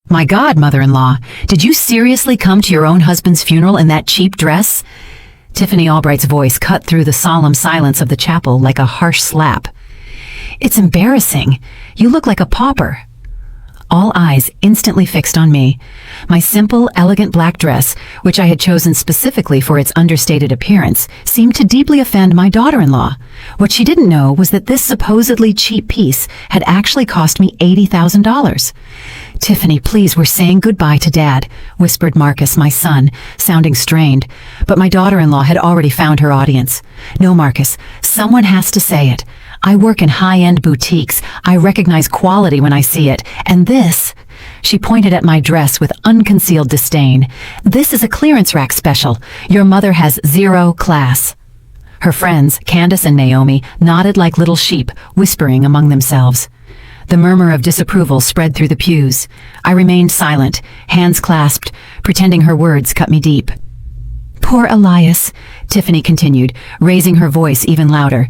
My God, mother-in-law, did you seriously come to your own husband's funeral in that cheap dress? Tiffany Albright's voice cut through the solemn silence of the chapel like a harsh slap. It's embarrassing. You look like a pauper. All eyes instantly fixed on me. My simple, elegant black dress, which I had chosen specifically for its understated appearance, seemed to deeply offend my daughter-in-law. What she didn't know was that this supposedly cheap piece had actually cost me $80,000. Tiffany, please, we're saying goodbye to Dad, whispered Marcus, my son, sounding strained. But my daughter-in-law had already found her audience. No, Marcus, someone has to say it. I work in high-end boutiques. I recognize quality when I see it. And this, she pointed at my dress with unconcealed disdain. This is a clearance rack special. Your mother has zero class. Her friends, Candace and Naomi, nodded like little sheep, whispering among themselves. The murmur of disapproval spread through the pews. I remained silent, hands clasped, pretending her words cut me deep. Poor Elias, Tiffany continued, raising her voice even louder.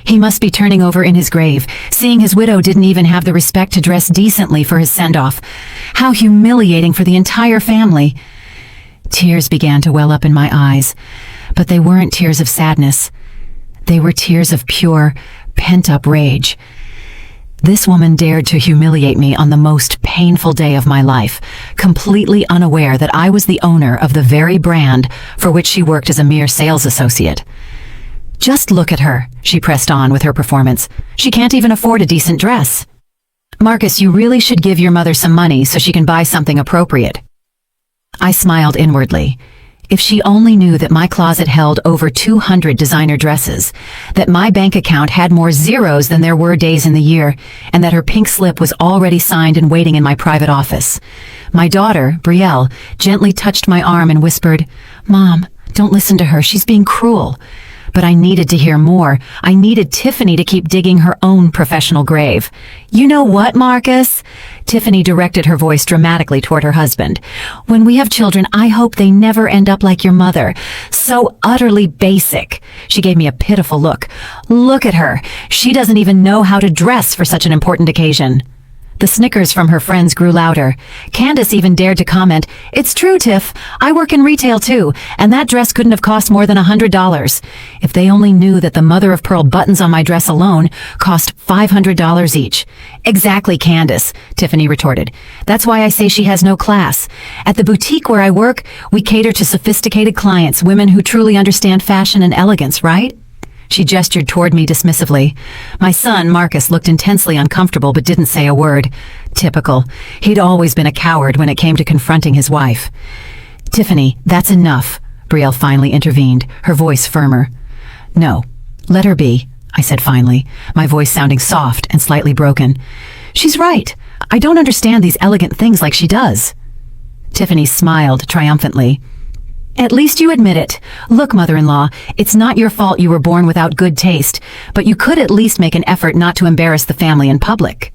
He must be turning over in his grave, seeing his widow didn't even have the respect to dress decently for his send-off. How humiliating for the entire family. Tears began to well up in my eyes, but they weren't tears of sadness. They were tears of pure, pent-up rage. This woman dared to humiliate me on the most painful day of my life, completely unaware that I was the owner of the very brand for which she worked as a mere sales associate. Just look at her, she pressed on with her performance. She can't even afford a decent dress. Marcus, you really should give your mother some money so she can buy something appropriate. I smiled inwardly. If she only knew that my closet held over 200 designer dresses, that my bank account had more zeros than there were days in the year, and that her pink slip was already signed and waiting in my private office. My daughter, Brielle, gently touched my arm and whispered, Mom, don't listen to her, she's being cruel. But I needed to hear more. I needed Tiffany to keep digging her own professional grave. You know what, Marcus? Tiffany directed her voice dramatically toward her husband. When we have children, I hope they never end up like your mother. So utterly basic. She gave me a pitiful look. Look at her. She doesn't even know how to dress for such an important occasion. The snickers from her friends grew louder. Candace even dared to comment, It's true, Tiff. I work in retail too, and that dress couldn't have cost more than $100. If they only knew that the mother-of-pearl buttons on my dress alone cost $500 each. Exactly, Candace, Tiffany retorted. That's why I say she has no class. At the boutique where I work, we cater to sophisticated clients, women who truly understand fashion and elegance, right? She gestured toward me dismissively. My son, Marcus, looked intensely uncomfortable but didn't say a word. Typical. He'd always been a coward when it came to confronting his wife. Tiffany, that's enough, Brielle finally intervened, her voice firmer. No, let her be, I said finally, my voice sounding soft and slightly broken. She's right. I don't understand these elegant things like she does. Tiffany smiled triumphantly. At least you admit it. Look, mother-in-law, it's not your fault you were born without good taste, but you could at least make an effort not to embarrass the family in public.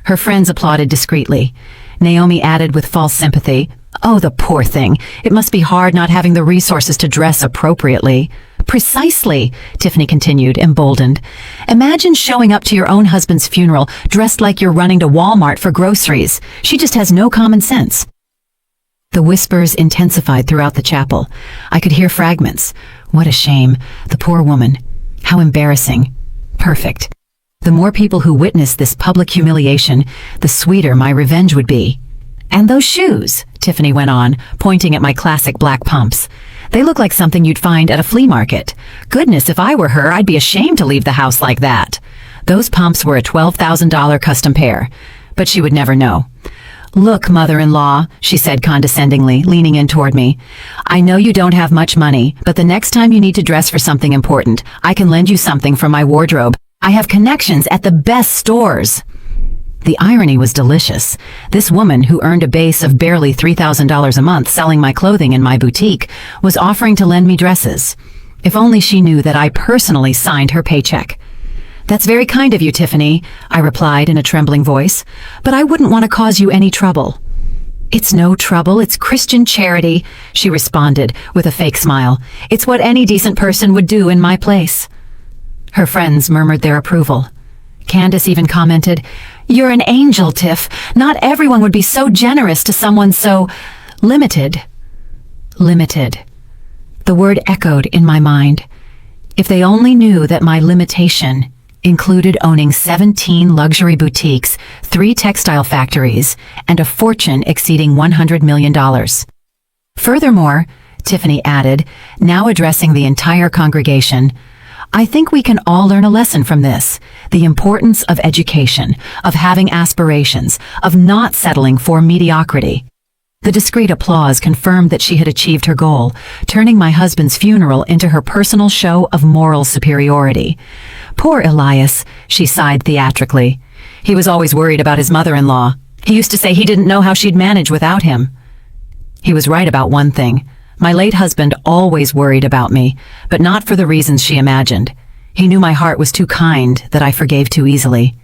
Her friends applauded discreetly. Naomi added with false sympathy, Oh, the poor thing. It must be hard not having the resources to dress appropriately. Precisely, Tiffany continued, emboldened. Imagine showing up to your own husband's funeral dressed like you're running to Walmart for groceries. She just has no common sense. The whispers intensified throughout the chapel. I could hear fragments. What a shame. The poor woman. How embarrassing. Perfect. The more people who witnessed this public humiliation, the sweeter my revenge would be. And those shoes, Tiffany went on, pointing at my classic black pumps. They look like something you'd find at a flea market. Goodness, if I were her, I'd be ashamed to leave the house like that. Those pumps were a $12,000 custom pair. But she would never know. Look, mother-in-law, she said condescendingly, leaning in toward me. I know you don't have much money, but the next time you need to dress for something important, I can lend you something from my wardrobe. I have connections at the best stores. The irony was delicious. This woman, who earned a base of barely $3,000 a month selling my clothing in my boutique, was offering to lend me dresses. If only she knew that I personally signed her paycheck. That's very kind of you, Tiffany, I replied in a trembling voice, but I wouldn't want to cause you any trouble. It's no trouble, it's Christian charity, she responded with a fake smile. It's what any decent person would do in my place. Her friends murmured their approval. Candace even commented, You're an angel, Tiff. Not everyone would be so generous to someone so limited. Limited. The word echoed in my mind. If they only knew that my limitation included owning 17 luxury boutiques, 3 textile factories, and a fortune exceeding $100 million. Furthermore, Tiffany added, now addressing the entire congregation, I think we can all learn a lesson from this. The importance of education, of having aspirations, of not settling for mediocrity. The discreet applause confirmed that she had achieved her goal, turning my husband's funeral into her personal show of moral superiority. Poor Elias, she sighed theatrically. He was always worried about his mother-in-law. He used to say he didn't know how she'd manage without him. He was right about one thing. My late husband always worried about me, but not for the reasons she imagined. He knew my heart was too kind, that I forgave too easily.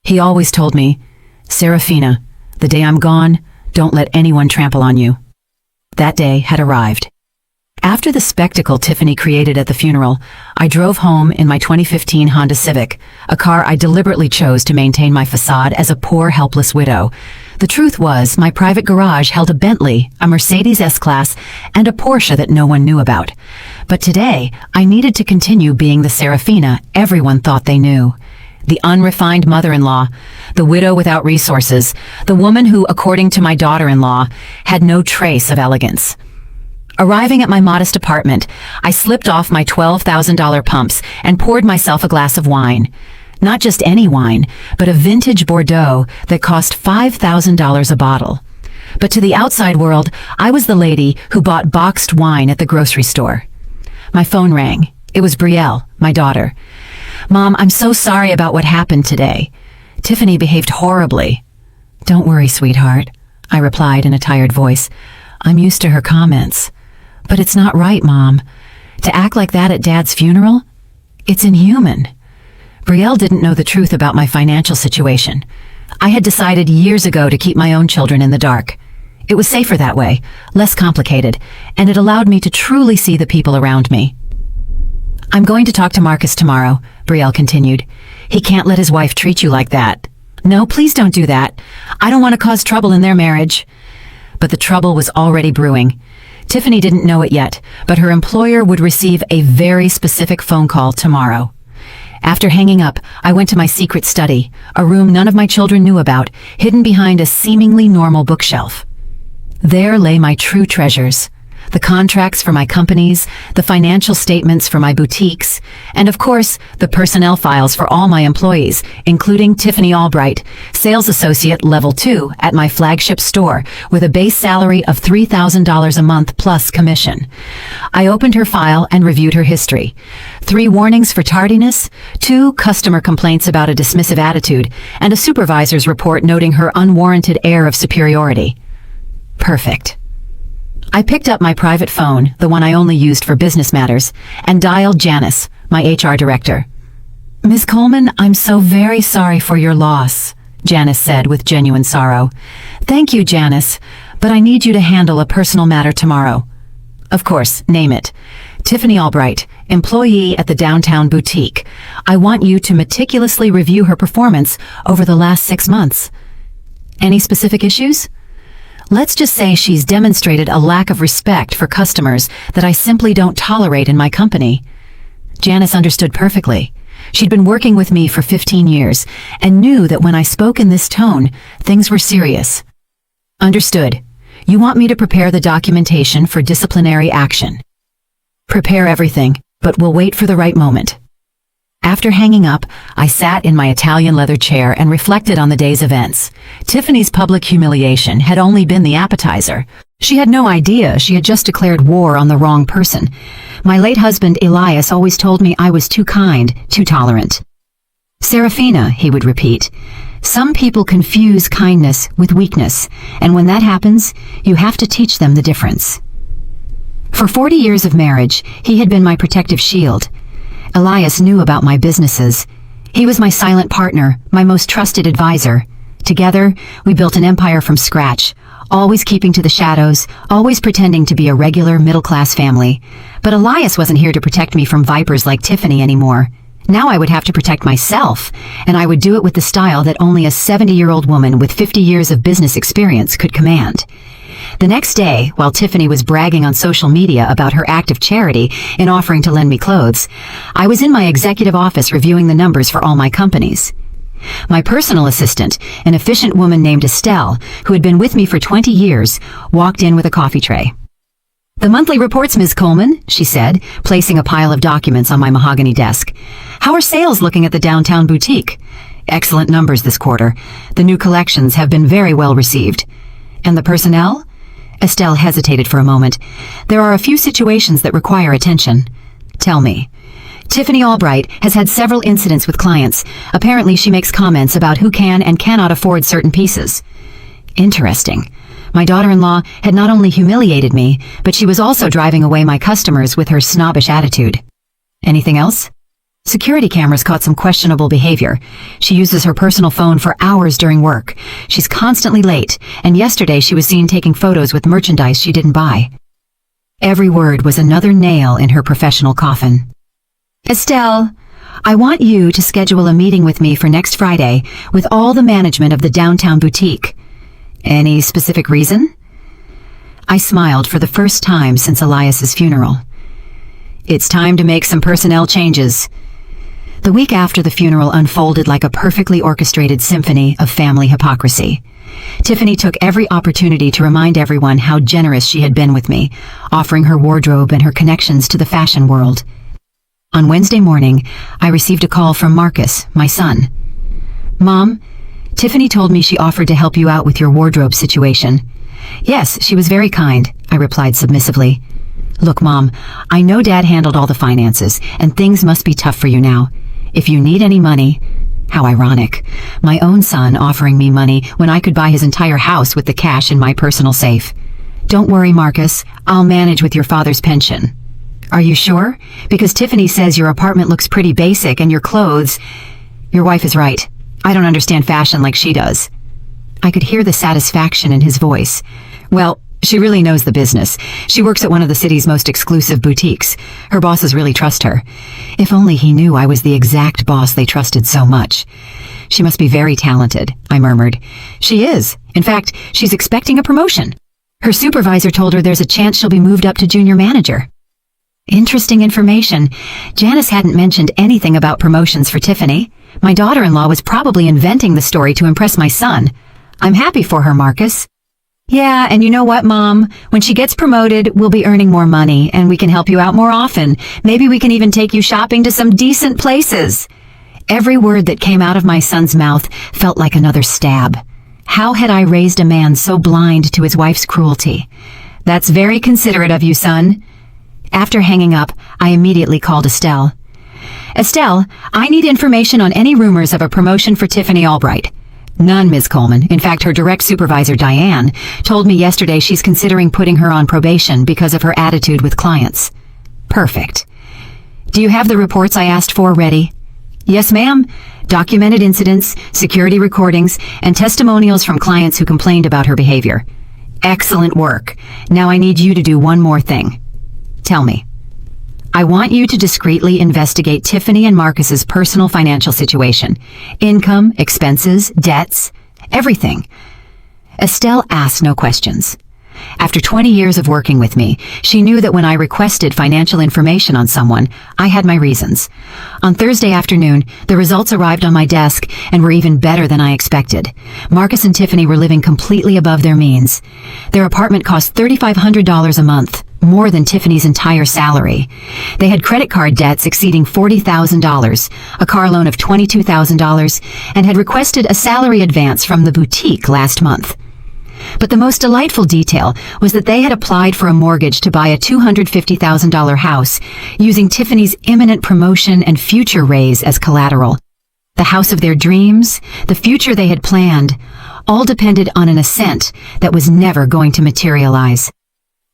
He always told me, Serafina, the day I'm gone, don't let anyone trample on you. That day had arrived. After the spectacle Tiffany created at the funeral, I drove home in my 2015 Honda Civic, a car I deliberately chose to maintain my facade as a poor, helpless widow. The truth was, my private garage held a Bentley, a Mercedes S-Class, and a Porsche that no one knew about. But today, I needed to continue being the Serafina everyone thought they knew. The unrefined mother-in-law, the widow without resources, the woman who, according to my daughter-in-law, had no trace of elegance. Arriving at my modest apartment, I slipped off my $12,000 pumps and poured myself a glass of wine. Not just any wine, but a vintage Bordeaux that cost $5,000 a bottle. But to the outside world, I was the lady who bought boxed wine at the grocery store. My phone rang. It was Brielle, my daughter. Mom, I'm so sorry about what happened today. Tiffany behaved horribly. Don't worry, sweetheart, I replied in a tired voice. I'm used to her comments. But it's not right, Mom. To act like that at Dad's funeral? It's inhuman. Brielle didn't know the truth about my financial situation. I had decided years ago to keep my own children in the dark. It was safer that way, less complicated, and it allowed me to truly see the people around me. I'm going to talk to Marcus tomorrow, Brielle continued. He can't let his wife treat you like that. No, please don't do that. I don't want to cause trouble in their marriage. But the trouble was already brewing. Tiffany didn't know it yet, but her employer would receive a very specific phone call tomorrow. After hanging up, I went to my secret study, a room none of my children knew about, hidden behind a seemingly normal bookshelf. There lay my true treasures. The contracts for my companies, the financial statements for my boutiques, and of course, the personnel files for all my employees, including Tiffany Albright, sales associate level 2 at my flagship store, with a base salary of $3,000 a month plus commission. I opened her file and reviewed her history. 3 warnings for tardiness, 2 customer complaints about a dismissive attitude, and a supervisor's report noting her unwarranted air of superiority. Perfect. I picked up my private phone, the one I only used for business matters, and dialed Janice, my HR director. Ms. Coleman, I'm so very sorry for your loss, Janice said with genuine sorrow. Thank you, Janice, but I need you to handle a personal matter tomorrow. Of course, name it. Tiffany Albright, employee at the downtown boutique. I want you to meticulously review her performance over the last 6 months. Any specific issues? Let's just say she's demonstrated a lack of respect for customers that I simply don't tolerate in my company. Janice understood perfectly. She'd been working with me for 15 years and knew that when I spoke in this tone, things were serious. Understood. You want me to prepare the documentation for disciplinary action. Prepare everything, but we'll wait for the right moment. After hanging up, I sat in my Italian leather chair and reflected on the day's events. Tiffany's public humiliation had only been the appetizer. She had no idea she had just declared war on the wrong person. My late husband, Elias, always told me I was too kind, too tolerant. Serafina, he would repeat, some people confuse kindness with weakness, and when that happens, you have to teach them the difference. For 40 years of marriage, he had been my protective shield. Elias knew about my businesses. He was my silent partner, my most trusted advisor. Together, we built an empire from scratch, always keeping to the shadows, always pretending to be a regular middle-class family. But Elias wasn't here to protect me from vipers like Tiffany anymore. Now I would have to protect myself, and I would do it with the style that only a 70-year-old woman with 50 years of business experience could command. The next day, while Tiffany was bragging on social media about her act of charity in offering to lend me clothes, I was in my executive office reviewing the numbers for all my companies. My personal assistant, an efficient woman named Estelle, who had been with me for 20 years, walked in with a coffee tray. "The monthly reports, Ms. Coleman," she said, placing a pile of documents on my mahogany desk. "How are sales looking at the downtown boutique?" "Excellent numbers this quarter. The new collections have been very well received." "And the personnel?" Estelle hesitated for a moment. "There are a few situations that require attention." "Tell me." "Tiffany Albright has had several incidents with clients. Apparently she makes comments about who can and cannot afford certain pieces." "Interesting. My daughter-in-law had not only humiliated me, but she was also driving away my customers with her snobbish attitude." "Anything else?" "Security cameras caught some questionable behavior. She uses her personal phone for hours during work. She's constantly late, and yesterday she was seen taking photos with merchandise she didn't buy." Every word was another nail in her professional coffin. "Estelle, I want you to schedule a meeting with me for next Friday with all the management of the downtown boutique." "Any specific reason?" I smiled for the first time since Elias's funeral. "It's time to make some personnel changes." The week after the funeral unfolded like a perfectly orchestrated symphony of family hypocrisy. Tiffany took every opportunity to remind everyone how generous she had been with me, offering her wardrobe and her connections to the fashion world. On Wednesday morning, I received a call from Marcus, my son. "Mom, Tiffany told me she offered to help you out with your wardrobe situation." "Yes, she was very kind," I replied submissively. "Look, Mom, I know Dad handled all the finances, and things must be tough for you now. If you need any money—" How ironic. My own son offering me money when I could buy his entire house with the cash in my personal safe. "Don't worry, Marcus. I'll manage with your father's pension." "Are you sure? Because Tiffany says your apartment looks pretty basic and your clothes—" "Your wife is right. I don't understand fashion like she does." I could hear the satisfaction in his voice. "Well, she really knows the business. She works at one of the city's most exclusive boutiques. Her bosses really trust her. If only he knew I was the exact boss they trusted so much." "She must be very talented," I murmured. "She is. In fact, she's expecting a promotion. Her supervisor told her there's a chance she'll be moved up to junior manager." Interesting information. Janice hadn't mentioned anything about promotions for Tiffany. My daughter-in-law was probably inventing the story to impress my son. I'm happy for her, Marcus. "Yeah, and you know what, Mom? When she gets promoted, we'll be earning more money, and we can help you out more often. Maybe we can even take you shopping to some decent places." Every word that came out of my son's mouth felt like another stab. How had I raised a man so blind to his wife's cruelty? "That's very considerate of you, son." After hanging up, I immediately called Estelle. "Estelle, I need information on any rumors of a promotion for Tiffany Albright." "None, Ms. Coleman. In fact, her direct supervisor, Diane, told me yesterday she's considering putting her on probation because of her attitude with clients." "Perfect. Do you have the reports I asked for ready?" "Yes, ma'am. Documented incidents, security recordings, and testimonials from clients who complained about her behavior." "Excellent work. Now I need you to do one more thing." "Tell me." "I want you to discreetly investigate Tiffany and Marcus's personal financial situation. Income, expenses, debts, everything." Estelle asked no questions. After 20 years of working with me, she knew that when I requested financial information on someone, I had my reasons. On Thursday afternoon, the results arrived on my desk and were even better than I expected. Marcus and Tiffany were living completely above their means. Their apartment cost $3,500 a month, more than Tiffany's entire salary. They had credit card debts exceeding $40,000, a car loan of $22,000, and had requested a salary advance from the boutique last month. But the most delightful detail was that they had applied for a mortgage to buy a $250,000 house, using Tiffany's imminent promotion and future raise as collateral. The house of their dreams, the future they had planned, all depended on an ascent that was never going to materialize.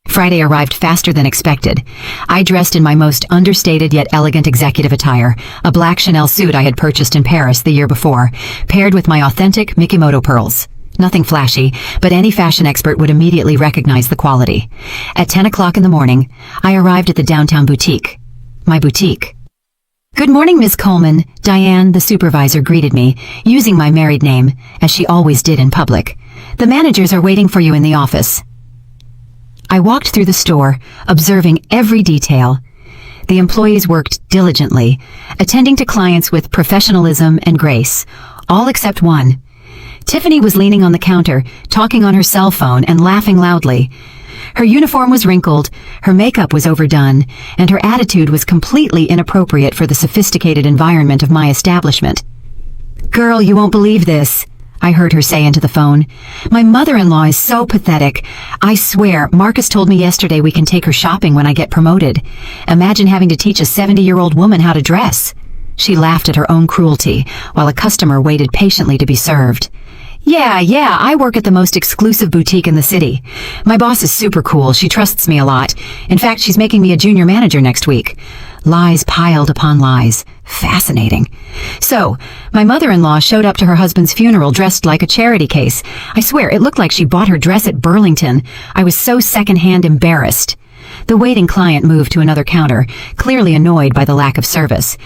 Friday arrived faster than expected. I dressed in my most understated yet elegant executive attire, a black Chanel suit I had purchased in Paris the year before, paired with my authentic Mikimoto pearls. Nothing flashy, but any fashion expert would immediately recognize the quality. At 10 o'clock in the morning, I arrived at the downtown boutique. My boutique. "Good morning, Miss Coleman." Diane, the supervisor, greeted me, using my married name, as she always did in public. "The managers are waiting for you in the office." I walked through the store, observing every detail. The employees worked diligently, attending to clients with professionalism and grace, all except one. Tiffany was leaning on the counter, talking on her cell phone and laughing loudly. Her uniform was wrinkled, her makeup was overdone, and her attitude was completely inappropriate for the sophisticated environment of my establishment. "Girl, you won't believe this," I heard her say into the phone. "My mother-in-law is so pathetic. I swear, Marcus told me yesterday we can take her shopping when I get promoted. Imagine having to teach a 70-year-old woman how to dress." She laughed at her own cruelty, while a customer waited patiently to be served. Yeah, I work at the most exclusive boutique in the city. My boss is super cool. She trusts me a lot. In fact, she's making me a junior manager next week." Lies piled upon lies. Fascinating. So, my mother-in-law showed up to her husband's funeral dressed like a charity case. I swear, it looked like she bought her dress at Burlington. I was so secondhand embarrassed. The waiting client moved to another counter, clearly annoyed by the lack of service.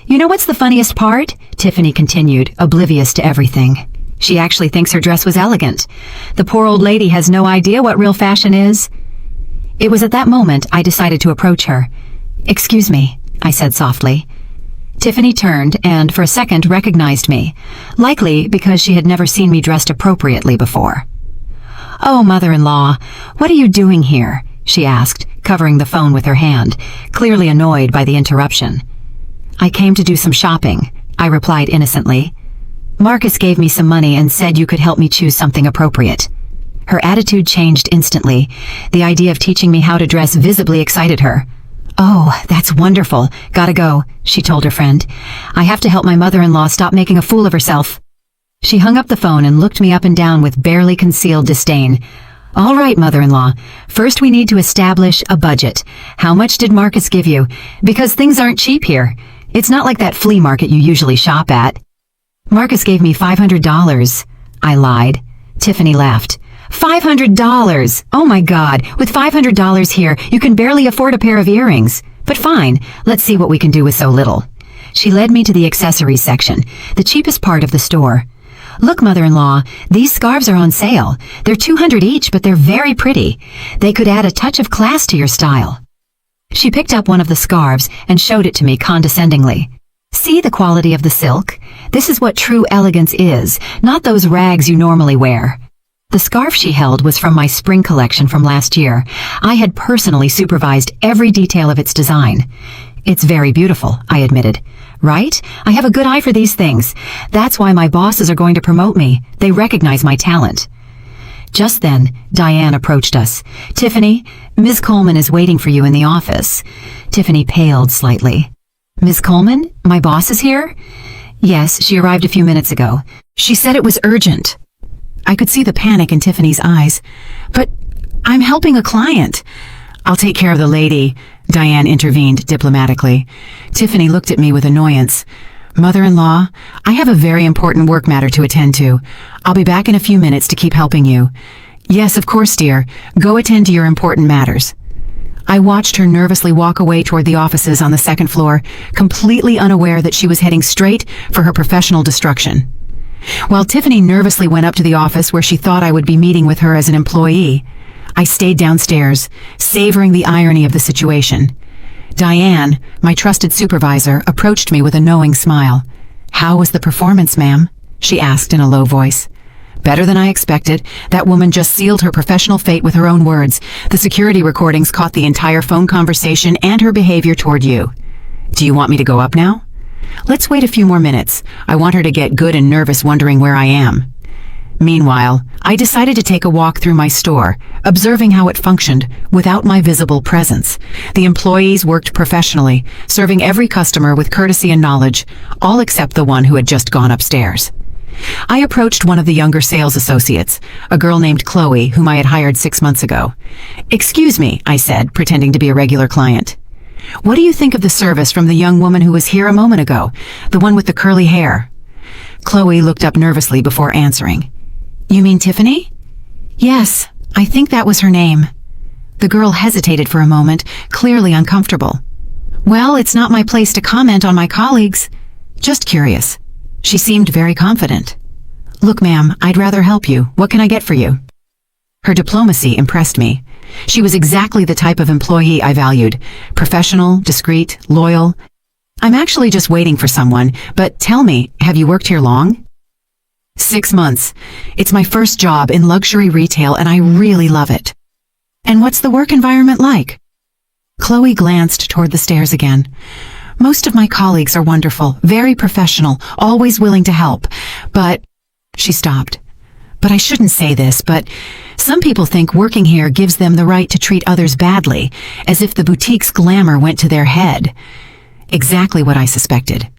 "You know what's the funniest part?" Tiffany continued, oblivious to everything. "She actually thinks her dress was elegant. The poor old lady has no idea what real fashion is." It was at that moment I decided to approach her. "Excuse me," I said softly. Tiffany turned and, for a second, recognized me, likely because she had never seen me dressed appropriately before. "Oh, mother-in-law, what are you doing here?" she asked, covering the phone with her hand, clearly annoyed by the interruption. "I came to do some shopping," I replied innocently. "Marcus gave me some money and said you could help me choose something appropriate." Her attitude changed instantly. The idea of teaching me how to dress visibly excited her. "Oh, that's wonderful. Gotta go," she told her friend. "I have to help my mother-in-law stop making a fool of herself." She hung up the phone and looked me up and down with barely concealed disdain. "All right, mother-in-law. First we need to establish a budget. How much did Marcus give you? Because things aren't cheap here. It's not like that flea market you usually shop at." "Marcus gave me $500. I lied. Tiffany laughed. $500! Oh my God, with $500 here, you can barely afford a pair of earrings. But fine, let's see what we can do with so little. She led me to the accessories section, the cheapest part of the store. "Look, mother-in-law, these scarves are on sale. They're $200 each, but they're very pretty. They could add a touch of class to your style." She picked up one of the scarves and showed it to me condescendingly. "See the quality of the silk? This is what true elegance is, not those rags you normally wear." The scarf she held was from my spring collection from last year. I had personally supervised every detail of its design. "It's very beautiful," I admitted. "Right? I have a good eye for these things. That's why my bosses are going to promote me. They recognize my talent." Just then, Diane approached us. "Tiffany, Ms. Coleman is waiting for you in the office." Tiffany paled slightly. "Ms. Coleman? My boss is here?" "Yes, she arrived a few minutes ago. She said it was urgent." I could see the panic in Tiffany's eyes. "But I'm helping a client." "I'll take care of the lady," Diane intervened diplomatically. Tiffany looked at me with annoyance. "Mother-in-law, I have a very important work matter to attend to. I'll be back in a few minutes to keep helping you." "Yes, of course, dear. Go attend to your important matters." I watched her nervously walk away toward the offices on the second floor, completely unaware that she was heading straight for her professional destruction. While Tiffany nervously went up to the office where she thought I would be meeting with her as an employee, I stayed downstairs, savoring the irony of the situation. Diane, my trusted supervisor, approached me with a knowing smile. "How was the performance, ma'am?" she asked in a low voice. "Better than I expected. That woman just sealed her professional fate with her own words. The security recordings caught the entire phone conversation and her behavior toward you. Do you want me to go up now?" "Let's wait a few more minutes. I want her to get good and nervous wondering where I am." Meanwhile, I decided to take a walk through my store, observing how it functioned without my visible presence. The employees worked professionally, serving every customer with courtesy and knowledge, all except the one who had just gone upstairs. I approached one of the younger sales associates, a girl named Chloe, whom I had hired 6 months ago. "Excuse me," I said, pretending to be a regular client. "What do you think of the service from the young woman who was here a moment ago, the one with the curly hair?" Chloe looked up nervously before answering. "You mean Tiffany?" "Yes, I think that was her name." The girl hesitated for a moment, clearly uncomfortable. Well, it's not my place to comment on my colleagues. Just curious. She seemed very confident. Look, ma'am, I'd rather help you. What can I get for you? Her diplomacy impressed me. She was exactly the type of employee I valued. Professional, discreet, loyal. I'm actually just waiting for someone, but tell me, have you worked here long? 6 months. It's my first job in luxury retail and I really love it. And what's the work environment like? Chloe glanced toward the stairs again. Most of my colleagues are wonderful, very professional, always willing to help, but... She stopped. But I shouldn't say this, but some people think working here gives them the right to treat others badly, as if the boutique's glamour went to their head. Exactly what I suspected.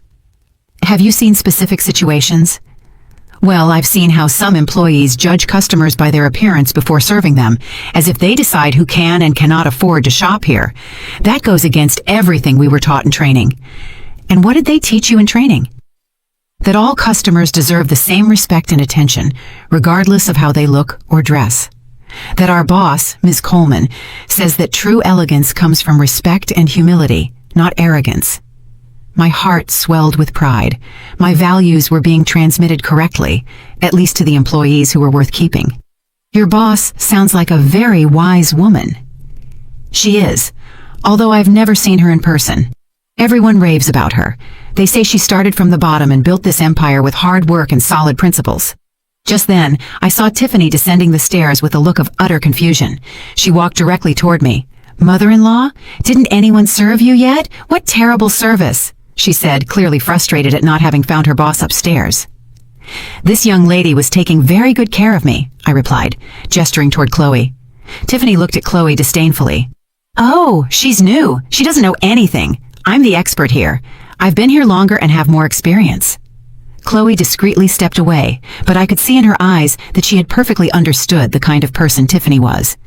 Have you seen specific situations? Well, I've seen how some employees judge customers by their appearance before serving them, as if they decide who can and cannot afford to shop here. That goes against everything we were taught in training. And what did they teach you in training? That all customers deserve the same respect and attention, regardless of how they look or dress. That our boss, Ms. Coleman, says that true elegance comes from respect and humility, not arrogance. My heart swelled with pride. My values were being transmitted correctly, at least to the employees who were worth keeping. Your boss sounds like a very wise woman. She is, although I've never seen her in person. Everyone raves about her. They say she started from the bottom and built this empire with hard work and solid principles. Just then, I saw Tiffany descending the stairs with a look of utter confusion. She walked directly toward me. Mother-in-law? Didn't anyone serve you yet? What terrible service, she said, clearly frustrated at not having found her boss upstairs. This young lady was taking very good care of me, I replied, gesturing toward Chloe. Tiffany looked at Chloe disdainfully. Oh, she's new. She doesn't know anything. I'm the expert here. I've been here longer and have more experience. Chloe discreetly stepped away, but I could see in her eyes that she had perfectly understood the kind of person Tiffany was.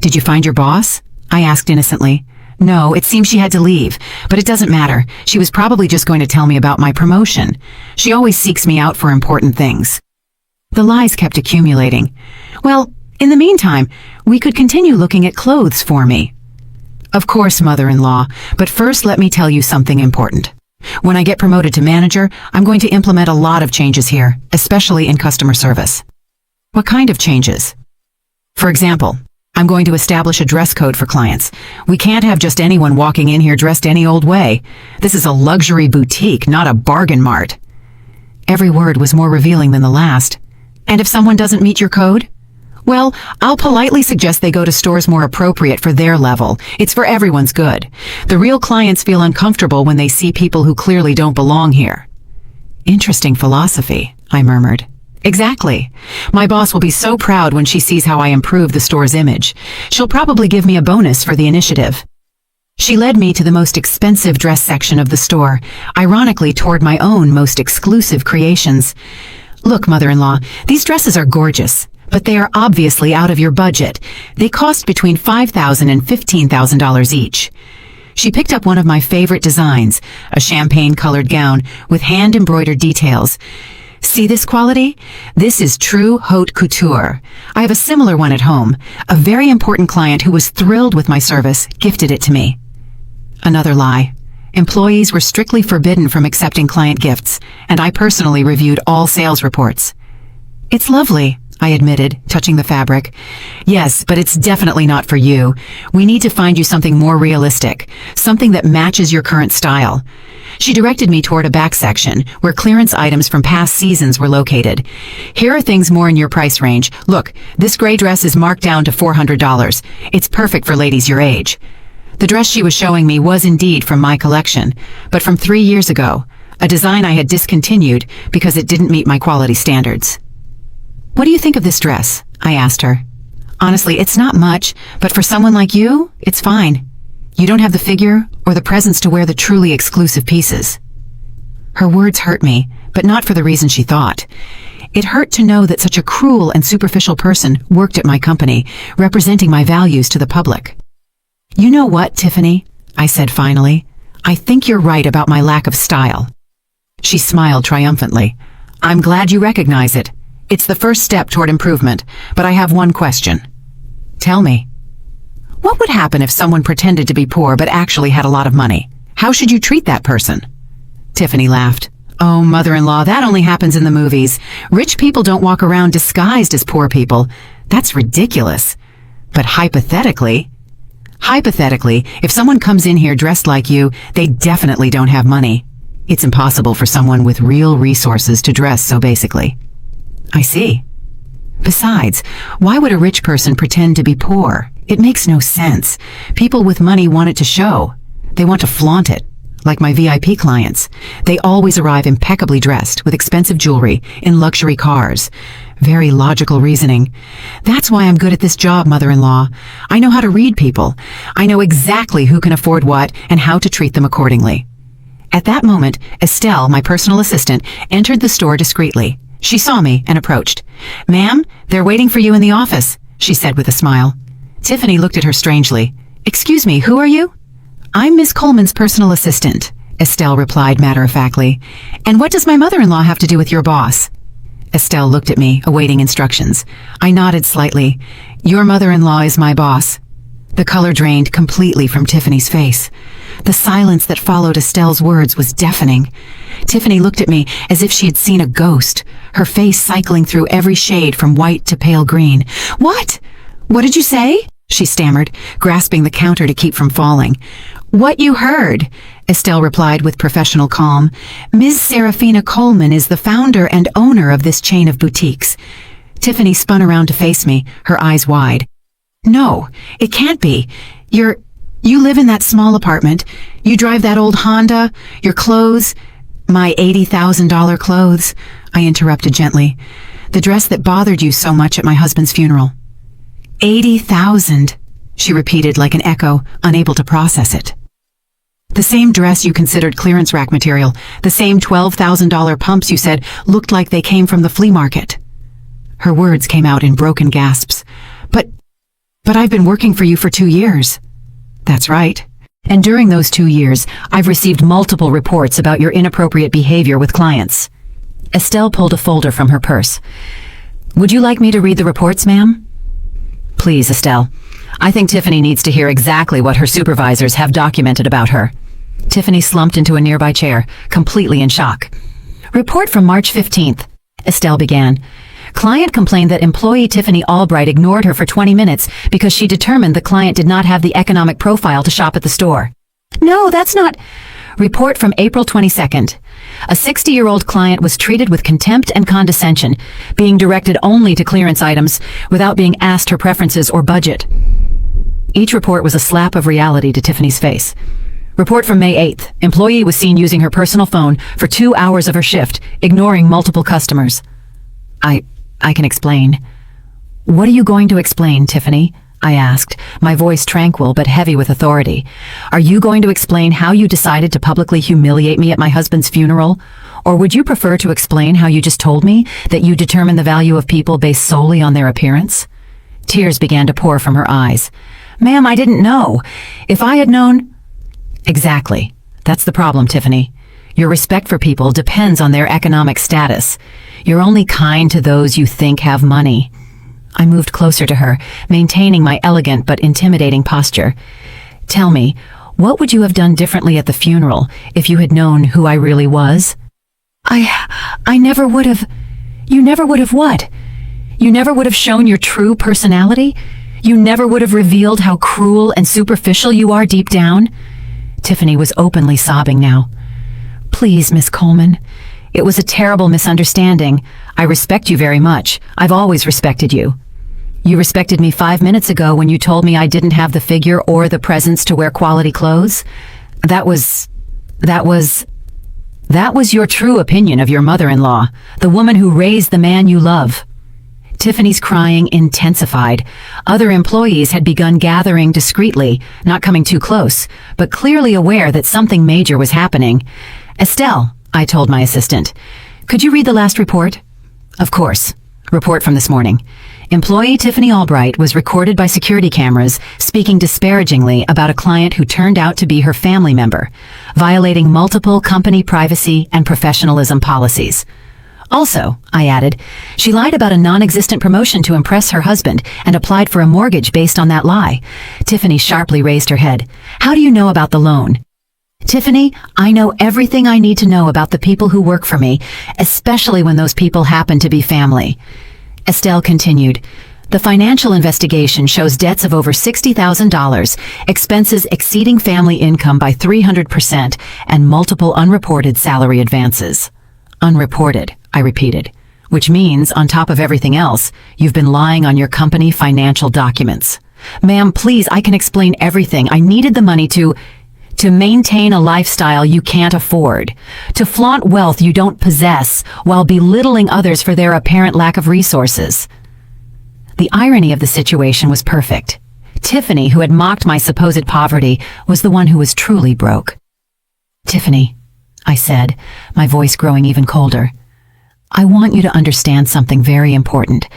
Did you find your boss? I asked innocently. No, it seems she had to leave, but it doesn't matter. She was probably just going to tell me about my promotion. She always seeks me out for important things. The lies kept accumulating. Well, in the meantime, we could continue looking at clothes for me. Of course, mother-in-law, but first let me tell you something important. When I get promoted to manager, I'm going to implement a lot of changes here, especially in customer service. What kind of changes? For example, I'm going to establish a dress code for clients. We can't have just anyone walking in here dressed any old way. This is a luxury boutique, not a bargain mart. Every word was more revealing than the last. And if someone doesn't meet your code? Well, I'll politely suggest they go to stores more appropriate for their level. It's for everyone's good. The real clients feel uncomfortable when they see people who clearly don't belong here. Interesting philosophy, I murmured. Exactly. My boss will be so proud when she sees how I improve the store's image. She'll probably give me a bonus for the initiative. She led me to the most expensive dress section of the store, ironically toward my own most exclusive creations. Look, mother-in-law, these dresses are gorgeous, but they are obviously out of your budget. They cost between $5,000 and $15,000 each. She picked up one of my favorite designs, a champagne-colored gown with hand-embroidered details. See this quality? This is true haute couture. I have a similar one at home. A very important client who was thrilled with my service gifted it to me. Another lie. Employees were strictly forbidden from accepting client gifts, and I personally reviewed all sales reports. It's lovely, I admitted, touching the fabric. Yes, but it's definitely not for you. We need to find you something more realistic, something that matches your current style. She directed me toward a back section, where clearance items from past seasons were located. Here are things more in your price range. Look, this gray dress is marked down to $400. It's perfect for ladies your age. The dress she was showing me was indeed from my collection, but from 3 years ago, a design I had discontinued because it didn't meet my quality standards. What do you think of this dress? I asked her. Honestly, it's not much, but for someone like you, it's fine. You don't have the figure or the presence to wear the truly exclusive pieces. Her words hurt me, but not for the reason she thought. It hurt to know that such a cruel and superficial person worked at my company, representing my values to the public. You know what, Tiffany? I said finally. I think you're right about my lack of style. She smiled triumphantly. I'm glad you recognize it. It's the first step toward improvement, but I have one question. Tell me. What would happen if someone pretended to be poor but actually had a lot of money? How should you treat that person? Tiffany laughed. Oh, mother-in-law, that only happens in the movies. Rich people don't walk around disguised as poor people. That's ridiculous. But hypothetically, if someone comes in here dressed like you, they definitely don't have money. It's impossible for someone with real resources to dress so basically. I see. Besides, why would a rich person pretend to be poor? It makes no sense. People with money want it to show. They want to flaunt it. Like my VIP clients. They always arrive impeccably dressed with expensive jewelry in luxury cars. Very logical reasoning. That's why I'm good at this job, mother-in-law. I know how to read people. I know exactly who can afford what and how to treat them accordingly. At that moment, Estelle, my personal assistant, entered the store discreetly. She saw me and approached. "Ma'am, they're waiting for you in the office," she said with a smile. Tiffany looked at her strangely. "Excuse me, who are you?" "I'm Miss Coleman's personal assistant," Estelle replied matter-of-factly. "And what does my mother-in-law have to do with your boss?" Estelle looked at me, awaiting instructions. I nodded slightly. "Your mother-in-law is my boss." The color drained completely from Tiffany's face. The silence that followed Estelle's words was deafening. Tiffany looked at me as if she had seen a ghost, her face cycling through every shade from white to pale green. "What? What did you say?" she stammered, grasping the counter to keep from falling. "What you heard," Estelle replied with professional calm. "Ms. Serafina Coleman is the founder and owner of this chain of boutiques." Tiffany spun around to face me, her eyes wide. "No, it can't be. You live in that small apartment. You drive that old Honda. Your clothes..." "My $80,000 clothes," I interrupted gently. "The dress that bothered you so much at my husband's funeral." 80,000, she repeated like an echo, unable to process it. "The same dress you considered clearance rack material, the same $12,000 pumps you said looked like they came from the flea market." Her words came out in broken gasps. But I've been working for you for 2 years." "That's right. And during those 2 years, I've received multiple reports about your inappropriate behavior with clients." Estelle pulled a folder from her purse. "Would you like me to read the reports, ma'am?" "Please, Estelle. I think Tiffany needs to hear exactly what her supervisors have documented about her." Tiffany slumped into a nearby chair, completely in shock. "Report from March 15th, Estelle began. "Client complained that employee Tiffany Albright ignored her for 20 minutes because she determined the client did not have the economic profile to shop at the store." "No, that's not..." Report from April 22nd. "A 60-year-old client was treated with contempt and condescension, being directed only to clearance items without being asked her preferences or budget." Each report was a slap of reality to Tiffany's face. Report from May 8th. Employee was seen using her personal phone for 2 hours of her shift, ignoring multiple customers. I can explain." "What are you going to explain, Tiffany?" I asked, my voice tranquil but heavy with authority. "Are you going to explain how you decided to publicly humiliate me at my husband's funeral? Or would you prefer to explain how you just told me that you determine the value of people based solely on their appearance?" Tears began to pour from her eyes. "Ma'am, I didn't know. If I had known..." "Exactly. That's the problem, Tiffany. Your respect for people depends on their economic status. You're only kind to those you think have money." I moved closer to her, maintaining my elegant but intimidating posture. "Tell me, what would you have done differently at the funeral if you had known who I really was?" I never would have..." "You never would have what? You never would have shown your true personality? You never would have revealed how cruel and superficial you are deep down?" Tiffany was openly sobbing now. "Please, Miss Coleman. It was a terrible misunderstanding. I respect you very much. I've always respected you. You respected me 5 minutes ago when you told me I didn't have the figure or the presence to wear quality clothes. That was your true opinion of your mother-in-law, the woman who raised the man you love." Tiffany's crying intensified. Other employees had begun gathering discreetly, not coming too close, but clearly aware that something major was happening. "Estelle," I told my assistant, "could you read the last report?" "Of course." Report from this morning. Employee Tiffany Albright was recorded by security cameras speaking disparagingly about a client who turned out to be her family member, violating multiple company privacy and professionalism policies. Also, I added, she lied about a non-existent promotion to impress her husband and applied for a mortgage based on that lie. Tiffany sharply raised her head. "How do you know about the loan?" Tiffany, I know everything I need to know about the people who work for me, especially when those people happen to be family. Estelle continued, the financial investigation shows debts of over $60,000, expenses exceeding family income by 300%, and multiple unreported salary advances. Unreported, I repeated, which means, on top of everything else, you've been lying on your company financial documents. Ma'am, please, I can explain everything. I needed the money to maintain a lifestyle you can't afford, to flaunt wealth you don't possess while belittling others for their apparent lack of resources. The irony of the situation was perfect. Tiffany, who had mocked my supposed poverty, was the one who was truly broke. Tiffany, I said, my voice growing even colder, I want you to understand something very important.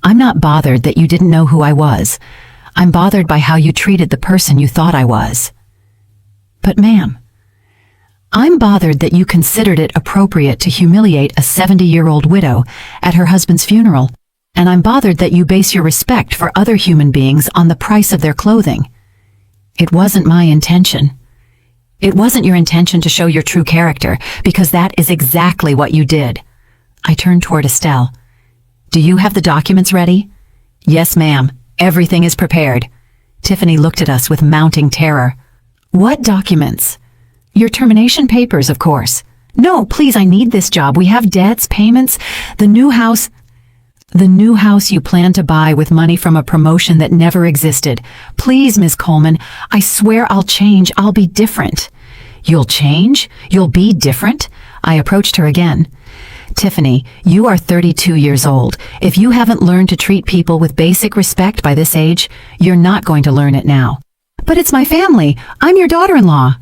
I'm not bothered that you didn't know who I was. I'm bothered by how you treated the person you thought I was. But ma'am, I'm bothered that you considered it appropriate to humiliate a 70-year-old widow at her husband's funeral, and I'm bothered that you base your respect for other human beings on the price of their clothing. It wasn't my intention. It wasn't your intention to show your true character, because that is exactly what you did. I turned toward Estelle. Do you have the documents ready? Yes, ma'am. Everything is prepared. Tiffany looked at us with mounting terror. What documents? Your termination papers, of course. No, please, I need this job. We have debts, payments, the new house you plan to buy with money from a promotion that never existed. Please, Miss Coleman, I swear I'll change. I'll be different. You'll change? You'll be different? I approached her again. Tiffany, you are 32 years old. If you haven't learned to treat people with basic respect by this age, you're not going to learn it now. But it's my family. I'm your daughter-in-law.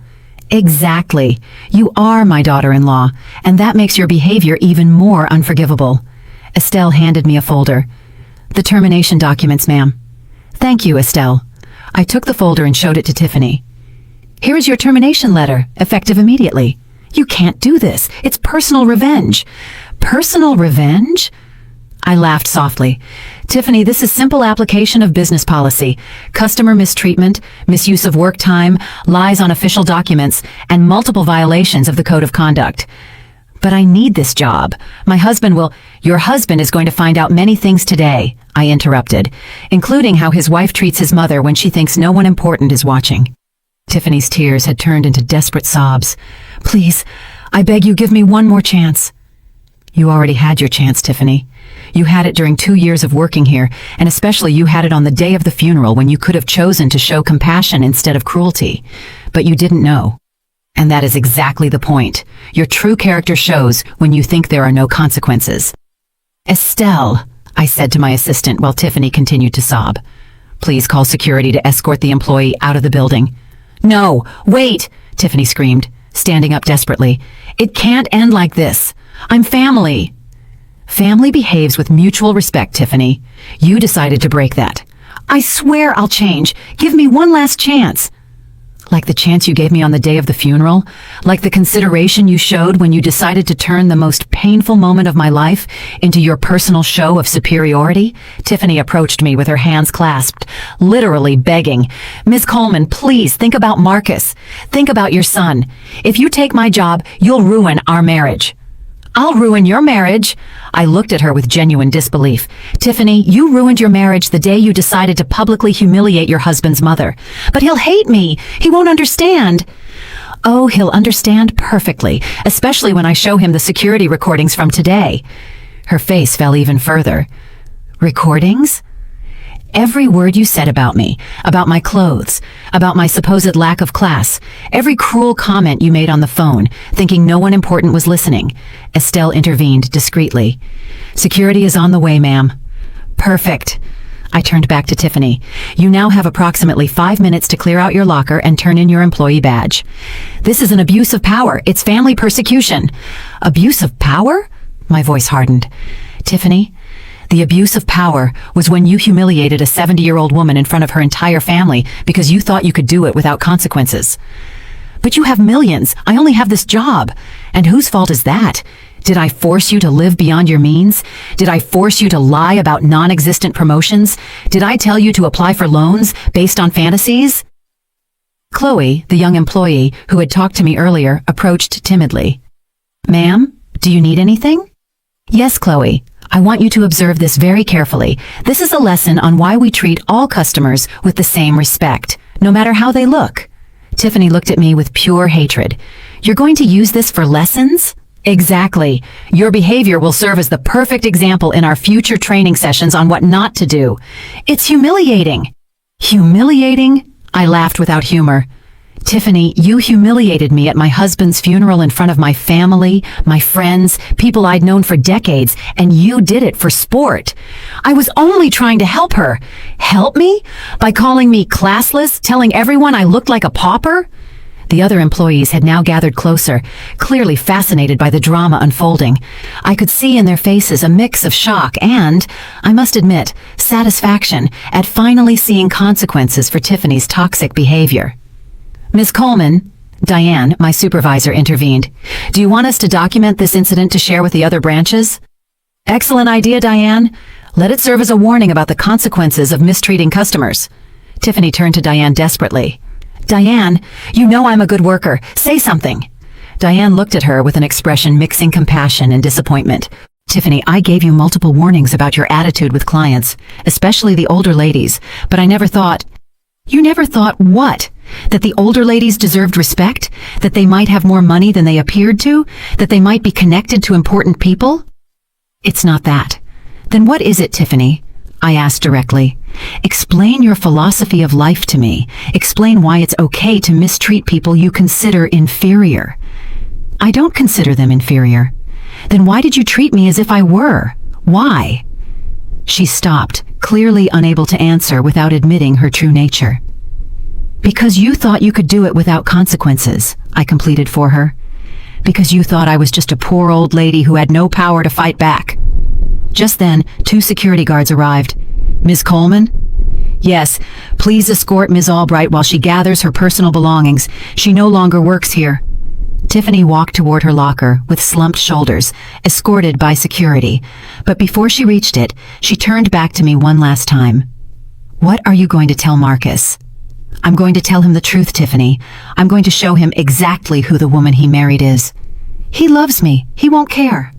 Exactly. You are my daughter-in-law, and that makes your behavior even more unforgivable. Estelle handed me a folder. The termination documents, ma'am. Thank you, Estelle. I took the folder and showed it to Tiffany. Here is your termination letter, effective immediately. You can't do this. It's personal revenge. Personal revenge? I laughed softly. Tiffany, this is simple application of business policy. Customer mistreatment, misuse of work time, lies on official documents, and multiple violations of the code of conduct. But I need this job. Your husband is going to find out many things today, I interrupted, including how his wife treats his mother when she thinks no one important is watching. Tiffany's tears had turned into desperate sobs. Please, I beg you, give me one more chance. You already had your chance, Tiffany. You had it during 2 years of working here, and especially you had it on the day of the funeral when you could have chosen to show compassion instead of cruelty. But you didn't know. And that is exactly the point. Your true character shows when you think there are no consequences. Estelle, I said to my assistant while Tiffany continued to sob. Please call security to escort the employee out of the building. No, wait, Tiffany screamed, standing up desperately. It can't end like this. I'm family. Family behaves with mutual respect, Tiffany. You decided to break that. I swear I'll change. Give me one last chance. Like the chance you gave me on the day of the funeral? Like the consideration you showed when you decided to turn the most painful moment of my life into your personal show of superiority? Tiffany approached me with her hands clasped, literally begging. Miss Coleman, please think about Marcus. Think about your son. If you take my job, you'll ruin our marriage. I'll ruin your marriage. I looked at her with genuine disbelief. Tiffany, you ruined your marriage the day you decided to publicly humiliate your husband's mother. But he'll hate me. He won't understand. Oh, he'll understand perfectly, especially when I show him the security recordings from today. Her face fell even further. Recordings? Every word you said about me, about my clothes, about my supposed lack of class, every cruel comment you made on the phone, thinking no one important was listening. Estelle intervened discreetly. Security is on the way, ma'am. Perfect. I turned back to Tiffany. You now have approximately 5 minutes to clear out your locker and turn in your employee badge. This is an abuse of power. It's family persecution. Abuse of power? My voice hardened. Tiffany, the abuse of power was when you humiliated a 70-year-old woman in front of her entire family because you thought you could do it without consequences. But you have millions. I only have this job. And whose fault is that? Did I force you to live beyond your means? Did I force you to lie about non-existent promotions? Did I tell you to apply for loans based on fantasies? Chloe, the young employee who had talked to me earlier, approached timidly. "Ma'am, do you need anything?" "Yes, Chloe. I want you to observe this very carefully. This is a lesson on why we treat all customers with the same respect, no matter how they look." Tiffany looked at me with pure hatred. "You're going to use this for lessons?" "Exactly. Your behavior will serve as the perfect example in our future training sessions on what not to do. It's humiliating." "Humiliating?" I laughed without humor. "Tiffany, you humiliated me at my husband's funeral in front of my family, my friends, people I'd known for decades, and you did it for sport. I was only trying to help her." "Help me? By calling me classless, telling everyone I looked like a pauper?" The other employees had now gathered closer, clearly fascinated by the drama unfolding. I could see in their faces a mix of shock and, I must admit, satisfaction at finally seeing consequences for Tiffany's toxic behavior. "Ms. Coleman," Diane, my supervisor, intervened. "Do you want us to document this incident to share with the other branches?" "Excellent idea, Diane. Let it serve as a warning about the consequences of mistreating customers." Tiffany turned to Diane desperately. "Diane, you know I'm a good worker. Say something." Diane looked at her with an expression mixing compassion and disappointment. "Tiffany, I gave you multiple warnings about your attitude with clients, especially the older ladies, but I never thought—" "You never thought what? That the older ladies deserved respect? That they might have more money than they appeared to? That they might be connected to important people?" "It's not that." "Then what is it, Tiffany?" I asked directly. "Explain your philosophy of life to me. Explain why it's okay to mistreat people you consider inferior." "I don't consider them inferior." "Then why did you treat me as if I were? Why?" She stopped, clearly unable to answer without admitting her true nature. "Because you thought you could do it without consequences," I completed for her. "Because you thought I was just a poor old lady who had no power to fight back." Just then, 2 security guards arrived. "Ms. Coleman?" "Yes, please escort Ms. Albright while she gathers her personal belongings. She no longer works here." Tiffany walked toward her locker with slumped shoulders, escorted by security. But before she reached it, she turned back to me one last time. "What are you going to tell Marcus?" "I'm going to tell him the truth, Tiffany. I'm going to show him exactly who the woman he married is. He loves me. He won't care.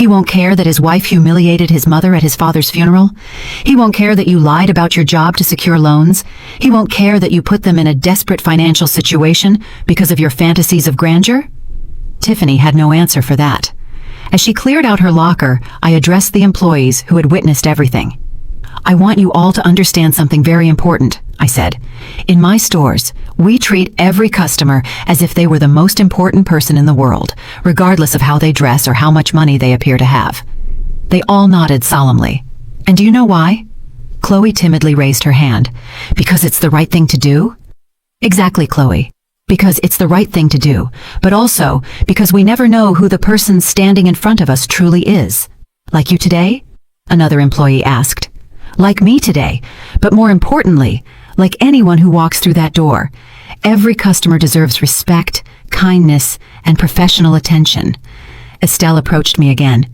He won't care that his wife humiliated his mother at his father's funeral. He won't care that you lied about your job to secure loans. He won't care that you put them in a desperate financial situation because of your fantasies of grandeur." Tiffany had no answer for that. As she cleared out her locker, I addressed the employees who had witnessed everything. "I want you all to understand something very important," I said. "In my stores, we treat every customer as if they were the most important person in the world, regardless of how they dress or how much money they appear to have." They all nodded solemnly. "And do you know why?" Chloe timidly raised her hand. "Because it's the right thing to do?" "Exactly, Chloe. Because it's the right thing to do, but also because we never know who the person standing in front of us truly is." "Like you today?" another employee asked. "Like me today, but more importantly, like anyone who walks through that door. Every customer deserves respect, kindness, and professional attention." Estelle approached me again.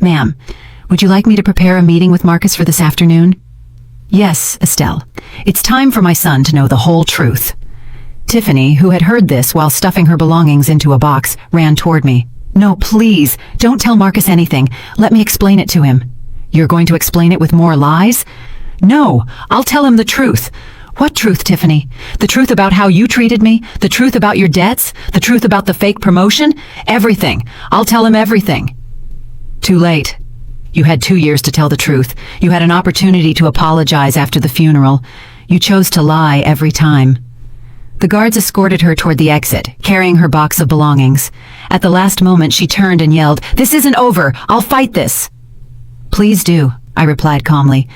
"Ma'am, would you like me to prepare a meeting with Marcus for this afternoon?" "Yes, Estelle. It's time for my son to know the whole truth." Tiffany, who had heard this while stuffing her belongings into a box, ran toward me. "No, please, don't tell Marcus anything. Let me explain it to him." "You're going to explain it with more lies?" "No, I'll tell him the truth." "What truth, Tiffany? The truth about how you treated me? The truth about your debts? The truth about the fake promotion? Everything. I'll tell him everything." "Too late. You had 2 years to tell the truth. You had an opportunity to apologize after the funeral. You chose to lie every time." The guards escorted her toward the exit, carrying her box of belongings. At the last moment, she turned and yelled, "This isn't over! I'll fight this!" "Please do," I replied calmly.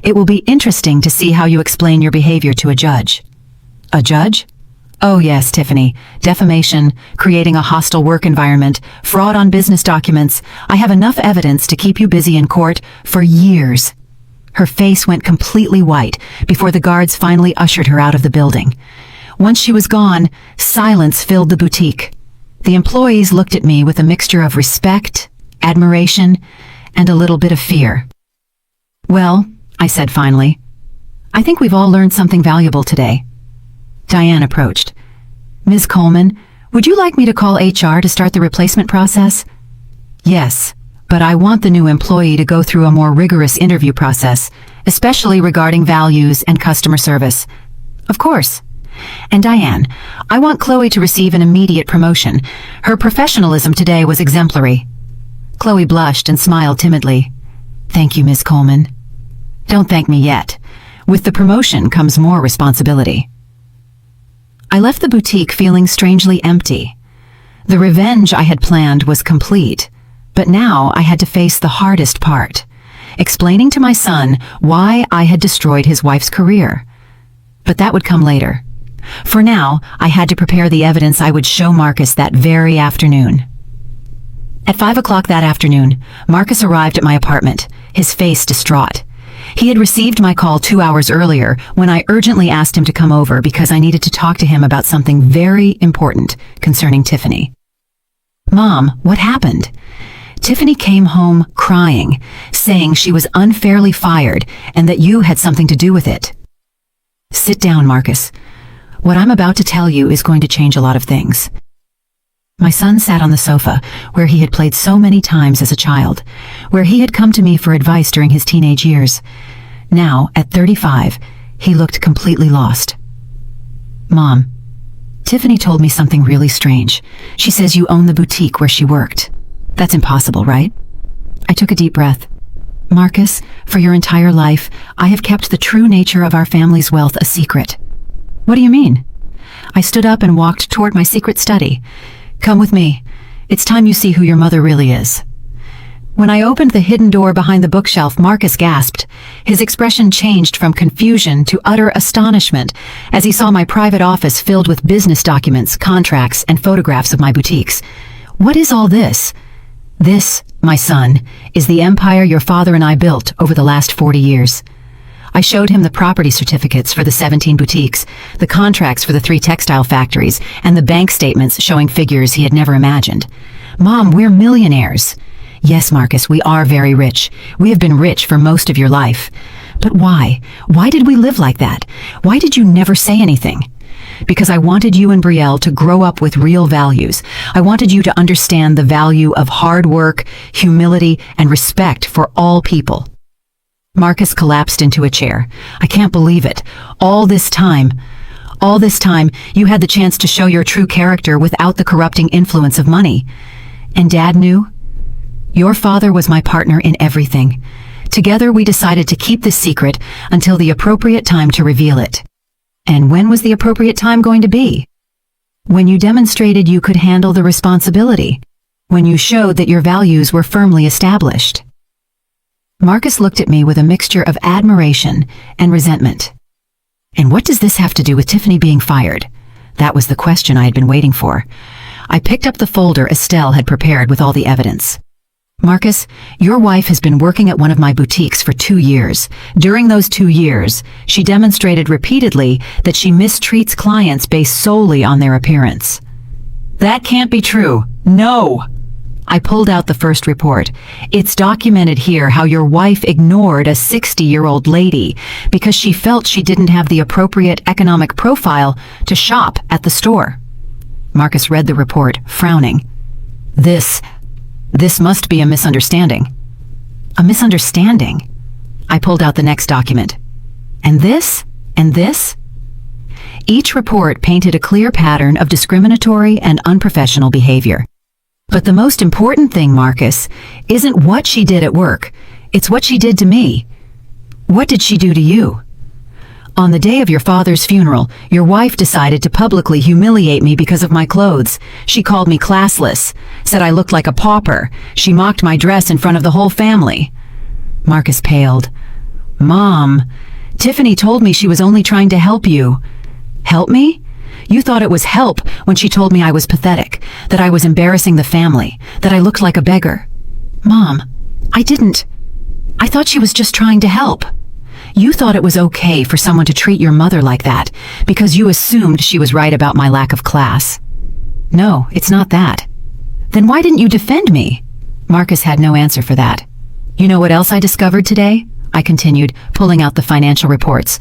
"It will be interesting to see how you explain your behavior to a judge." "A judge?" "Oh yes, Tiffany. Defamation, creating a hostile work environment, fraud on business documents. I have enough evidence to keep you busy in court for years." Her face went completely white before the guards finally ushered her out of the building. Once she was gone, silence filled the boutique. The employees looked at me with a mixture of respect, admiration, and a little bit of fear. "Well," I said finally, "I think we've all learned something valuable today." Diane approached. Ms. Coleman, would you like me to call HR to start the replacement process? Yes, but I want the new employee to go through a more rigorous interview process, especially regarding values and customer service. Of course. And Diane, I want Chloe to receive an immediate promotion. Her professionalism today was exemplary. Chloe blushed and smiled timidly. Thank you, Ms. Coleman. Don't thank me yet. With the promotion comes more responsibility. I left the boutique feeling strangely empty. The revenge I had planned was complete, but now I had to face the hardest part, explaining to my son why I had destroyed his wife's career. But that would come later. For now, I had to prepare the evidence I would show Marcus that very afternoon. At 5 o'clock that afternoon, Marcus arrived at my apartment, his face distraught. He had received my call 2 hours earlier when I urgently asked him to come over because I needed to talk to him about something very important concerning Tiffany. Mom, what happened? Tiffany came home crying, saying she was unfairly fired and that you had something to do with it. Sit down, Marcus. What I'm about to tell you is going to change a lot of things. My son sat on the sofa, where he had played so many times as a child, where he had come to me for advice during his teenage years. Now, at 35, he looked completely lost. Mom, Tiffany told me something really strange. She says you own the boutique where she worked. That's impossible, right? I took a deep breath. Marcus, for your entire life, I have kept the true nature of our family's wealth a secret. What do you mean? I stood up and walked toward my secret study. Come with me. It's time you see who your mother really is. When I opened the hidden door behind the bookshelf, Marcus gasped. His expression changed from confusion to utter astonishment as he saw my private office filled with business documents, contracts, and photographs of my boutiques. What is all this? This, my son, is the empire your father and I built over the last 40 years. I showed him the property certificates for the 17 boutiques, the contracts for the 3 textile factories, and the bank statements showing figures he had never imagined. Mom, we're millionaires. Yes, Marcus, we are very rich. We have been rich for most of your life. But why? Why did we live like that? Why did you never say anything? Because I wanted you and Brielle to grow up with real values. I wanted you to understand the value of hard work, humility, and respect for all people. Marcus collapsed into a chair. I can't believe it. All this time, you had the chance to show your true character without the corrupting influence of money. And Dad knew? Your father was my partner in everything. Together we decided to keep this secret until the appropriate time to reveal it. And when was the appropriate time going to be? When you demonstrated you could handle the responsibility. When you showed that your values were firmly established. Marcus looked at me with a mixture of admiration and resentment. And what does this have to do with Tiffany being fired? That was the question I had been waiting for. I picked up the folder Estelle had prepared with all the evidence. Marcus, your wife has been working at one of my boutiques for 2 years. During those 2 years, she demonstrated repeatedly that she mistreats clients based solely on their appearance. That can't be true. No! I pulled out the first report. It's documented here how your wife ignored a 60-year-old lady because she felt she didn't have the appropriate economic profile to shop at the store. Marcus read the report, frowning. This must be a misunderstanding. A misunderstanding? I pulled out the next document. And this? And this? Each report painted a clear pattern of discriminatory and unprofessional behavior. But the most important thing, Marcus, isn't what she did at work. It's what she did to me. What did she do to you? On the day of your father's funeral, your wife decided to publicly humiliate me because of my clothes. She called me classless, said I looked like a pauper. She mocked my dress in front of the whole family. Marcus paled. Mom, Tiffany told me she was only trying to help you. Help me? You thought it was help when she told me I was pathetic, that I was embarrassing the family, that I looked like a beggar. Mom, I didn't. I thought she was just trying to help. You thought it was okay for someone to treat your mother like that because you assumed she was right about my lack of class. No, it's not that. Then why didn't you defend me? Marcus had no answer for that. You know what else I discovered today? I continued, pulling out the financial reports.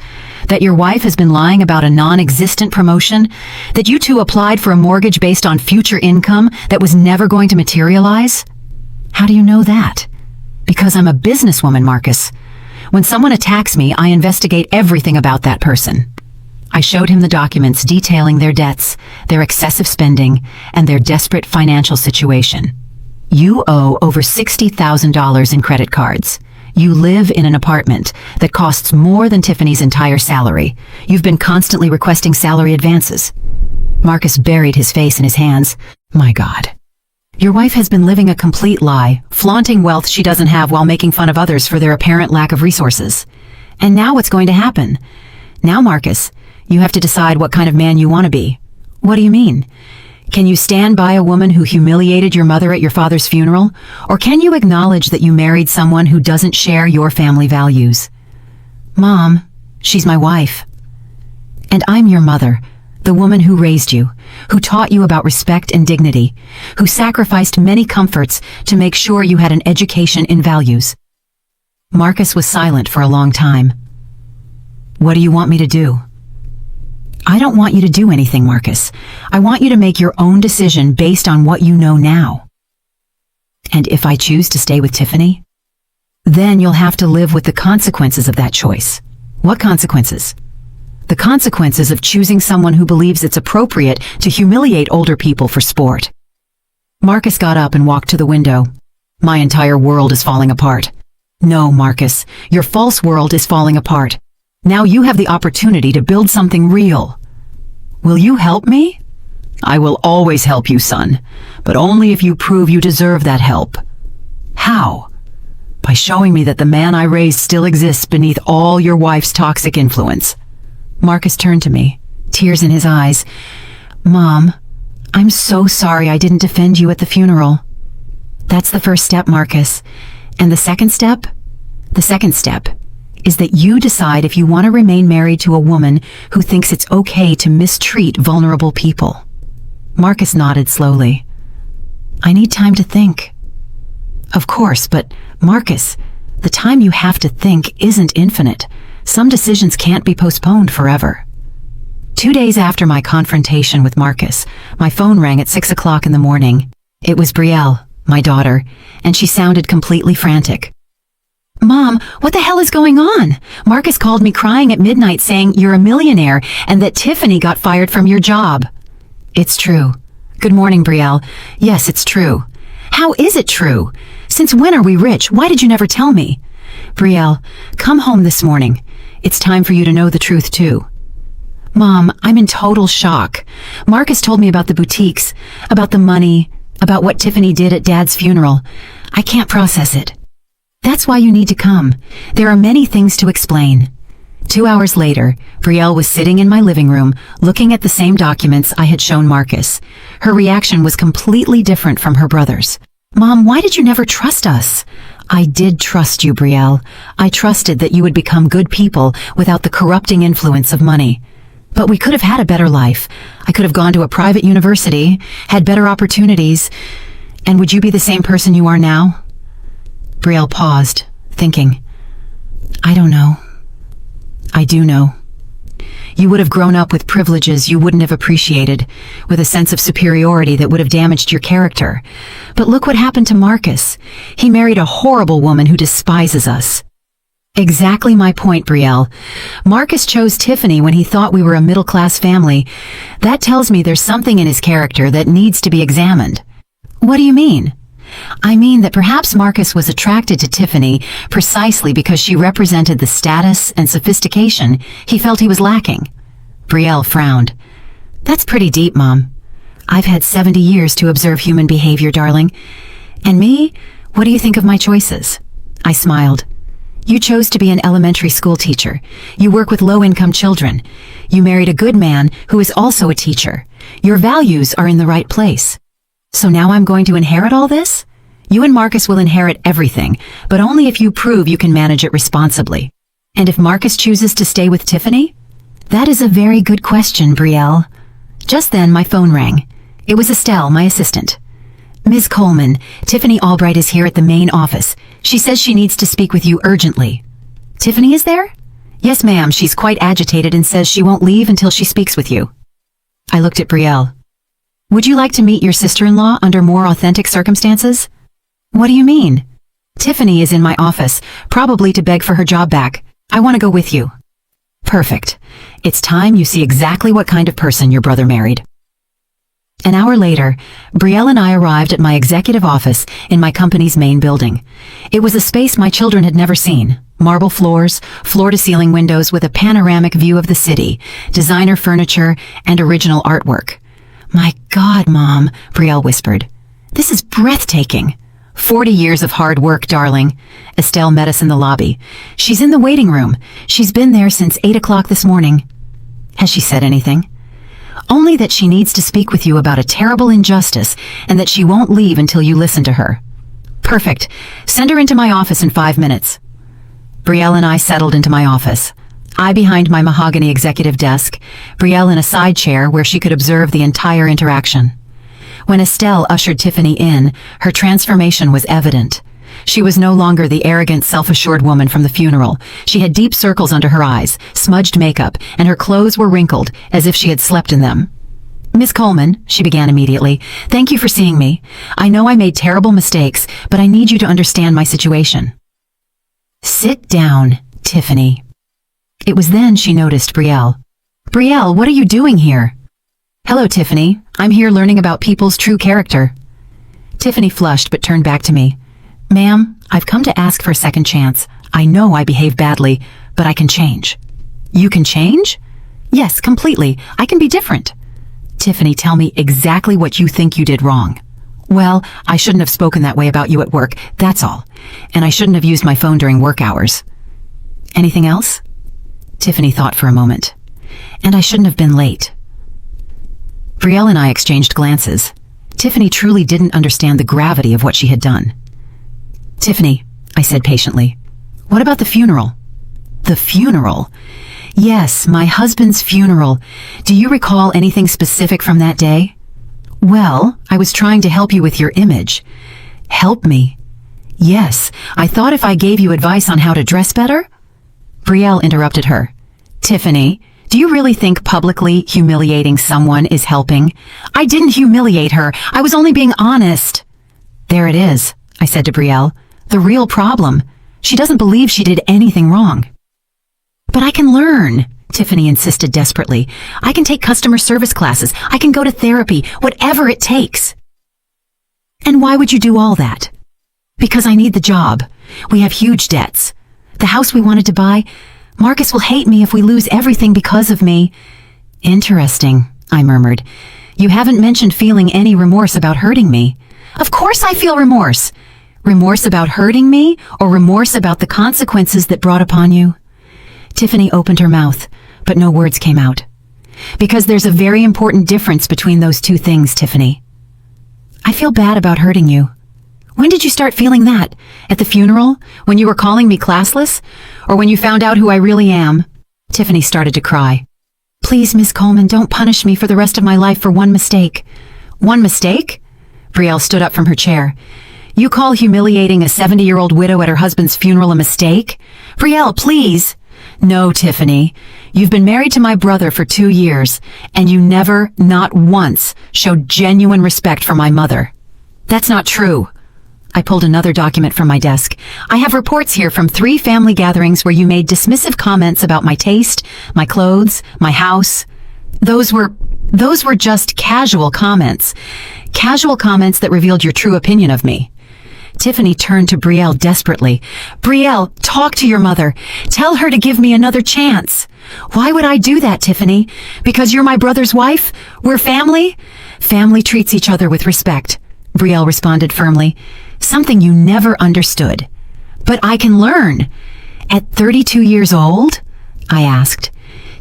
That your wife has been lying about a non-existent promotion? That you two applied for a mortgage based on future income that was never going to materialize? How do you know that? Because I'm a businesswoman, Marcus. When someone attacks me, I investigate everything about that person. I showed him the documents detailing their debts, their excessive spending, and their desperate financial situation. You owe over $60,000 in credit cards. You live in an apartment that costs more than Tiffany's entire salary. You've been constantly requesting salary advances. Marcus buried his face in his hands. My God. Your wife has been living a complete lie, flaunting wealth she doesn't have while making fun of others for their apparent lack of resources. And now what's going to happen? Now, Marcus, you have to decide what kind of man you want to be. What do you mean? Can you stand by a woman who humiliated your mother at your father's funeral? Or can you acknowledge that you married someone who doesn't share your family values? Mom, she's my wife. And I'm your mother, the woman who raised you, who taught you about respect and dignity, who sacrificed many comforts to make sure you had an education in values. Marcus was silent for a long time. What do you want me to do? I don't want you to do anything, Marcus. I want you to make your own decision based on what you know now. And if I choose to stay with Tiffany, then you'll have to live with the consequences of that choice. What consequences? The consequences of choosing someone who believes it's appropriate to humiliate older people for sport. Marcus got up and walked to the window. My entire world is falling apart. No, Marcus, your false world is falling apart. Now you have the opportunity to build something real. Will you help me? I will always help you, son, but only if you prove you deserve that help. How? By showing me that the man I raised still exists beneath all your wife's toxic influence. Marcus turned to me, tears in his eyes. Mom, I'm so sorry I didn't defend you at the funeral. That's the first step, Marcus. And the second step? The second step is that you decide if you want to remain married to a woman who thinks it's okay to mistreat vulnerable people. Marcus nodded slowly. I need time to think. Of course, but Marcus, the time you have to think isn't infinite. Some decisions can't be postponed forever. 2 days after my confrontation with Marcus, my phone rang at 6 o'clock in the morning. It was Brielle, my daughter, and she sounded completely frantic. Mom, what the hell is going on? Marcus called me crying at midnight saying you're a millionaire and that Tiffany got fired from your job. It's true. Good morning, Brielle. Yes, it's true. How is it true? Since when are we rich? Why did you never tell me? Brielle, come home this morning. It's time for you to know the truth, too. Mom, I'm in total shock. Marcus told me about the boutiques, about the money, about what Tiffany did at Dad's funeral. I can't process it. That's why you need to come. There are many things to explain. 2 hours later, Brielle was sitting in my living room, looking at the same documents I had shown Marcus. Her reaction was completely different from her brother's. Mom, why did you never trust us? I did trust you, Brielle. I trusted that you would become good people without the corrupting influence of money. But we could have had a better life. I could have gone to a private university, had better opportunities. And would you be the same person you are now? Brielle paused, thinking. I don't know. I do know. You would have grown up with privileges you wouldn't have appreciated, with a sense of superiority that would have damaged your character. But look what happened to Marcus. He married a horrible woman who despises us. Exactly my point, Brielle. Marcus chose Tiffany when he thought we were a middle-class family. That tells me there's something in his character that needs to be examined. What do you mean? I mean that perhaps Marcus was attracted to Tiffany precisely because she represented the status and sophistication he felt he was lacking. Brielle frowned. That's pretty deep, Mom. I've had 70 years to observe human behavior, darling. And me? What do you think of my choices? I smiled. You chose to be an elementary school teacher. You work with low-income children. You married a good man who is also a teacher. Your values are in the right place. So now I'm going to inherit all this? You and Marcus will inherit everything, but only if you prove you can manage it responsibly. And if Marcus chooses to stay with Tiffany? That is a very good question, Brielle. Just then my phone rang. It was Estelle, my assistant. Ms. Coleman, Tiffany Albright is here at the main office. She says she needs to speak with you urgently. Tiffany is there? Yes, ma'am. She's quite agitated and says she won't leave until she speaks with you. I looked at Brielle. Would you like to meet your sister-in-law under more authentic circumstances? What do you mean? Tiffany is in my office, probably to beg for her job back. I want to go with you. Perfect. It's time you see exactly what kind of person your brother married. An hour later, Brielle and I arrived at my executive office in my company's main building. It was a space my children had never seen. Marble floors, floor-to-ceiling windows with a panoramic view of the city, designer furniture, and original artwork. My God, Mom, Brielle whispered. This is breathtaking. 40 years of hard work, darling. Estelle met us in the lobby. She's in the waiting room. She's been there since 8 o'clock this morning. Has she said anything? Only that she needs to speak with you about a terrible injustice and that she won't leave until you listen to her. Perfect. Send her into my office in 5 minutes. Brielle and I settled into my office. I behind my mahogany executive desk, Brielle in a side chair where she could observe the entire interaction. When Estelle ushered Tiffany in, her transformation was evident. She was no longer the arrogant, self-assured woman from the funeral. She had deep circles under her eyes, smudged makeup, and her clothes were wrinkled, as if she had slept in them. Miss Coleman, she began immediately, thank you for seeing me. I know I made terrible mistakes, but I need you to understand my situation. Sit down, Tiffany. It was then she noticed Brielle. Brielle, what are you doing here? Hello, Tiffany. I'm here learning about people's true character. Tiffany flushed but turned back to me. Ma'am, I've come to ask for a second chance. I know I behave badly, but I can change. You can change? Yes, completely. I can be different. Tiffany, tell me exactly what you think you did wrong. Well, I shouldn't have spoken that way about you at work, that's all. And I shouldn't have used my phone during work hours. Anything else? Tiffany thought for a moment. And I shouldn't have been late. Brielle and I exchanged glances. Tiffany truly didn't understand the gravity of what she had done. Tiffany, I said patiently, what about the funeral? The funeral? Yes, my husband's funeral. Do you recall anything specific from that day? Well, I was trying to help you with your image. Help me? Yes, I thought if I gave you advice on how to dress better? Brielle interrupted her. Tiffany, do you really think publicly humiliating someone is helping? I didn't humiliate her. I was only being honest. There it is, I said to Brielle. The real problem. She doesn't believe she did anything wrong. But I can learn, Tiffany insisted desperately. I can take customer service classes. I can go to therapy, whatever it takes. And why would you do all that? Because I need the job. We have huge debts. The house we wanted to buy, Marcus will hate me if we lose everything because of me. Interesting, I murmured. You haven't mentioned feeling any remorse about hurting me. Of course I feel remorse. Remorse about hurting me, or remorse about the consequences that brought upon you? Tiffany opened her mouth, but no words came out. Because there's a very important difference between those two things, Tiffany. I feel bad about hurting you. When did you start feeling that? At the funeral? When you were calling me classless? Or when you found out who I really am? Tiffany started to cry. Please, Miss Coleman, don't punish me for the rest of my life for one mistake. One mistake? Brielle stood up from her chair. You call humiliating a 70-year-old widow at her husband's funeral a mistake? Brielle, please. No, Tiffany. You've been married to my brother for 2 years, and you never, not once, showed genuine respect for my mother. That's not true. I pulled another document from my desk. I have reports here from 3 family gatherings where you made dismissive comments about my taste, my clothes, my house. Those were just casual comments. Casual comments that revealed your true opinion of me. Tiffany turned to Brielle desperately. Brielle, talk to your mother. Tell her to give me another chance. Why would I do that, Tiffany? Because you're my brother's wife? We're family? Family treats each other with respect, Brielle responded firmly. Something you never understood. But I can learn. At 32 years old? I asked.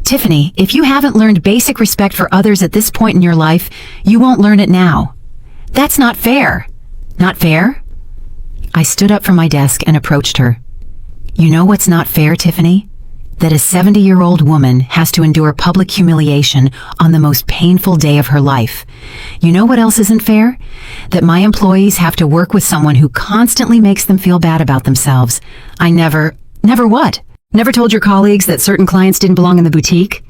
Tiffany, if you haven't learned basic respect for others at this point in your life, you won't learn it now. That's not fair. Not fair? I stood up from my desk and approached her. You know what's not fair, Tiffany? That a 70-year-old woman has to endure public humiliation on the most painful day of her life. You know what else isn't fair? That my employees have to work with someone who constantly makes them feel bad about themselves. Never what? Never told your colleagues that certain clients didn't belong in the boutique?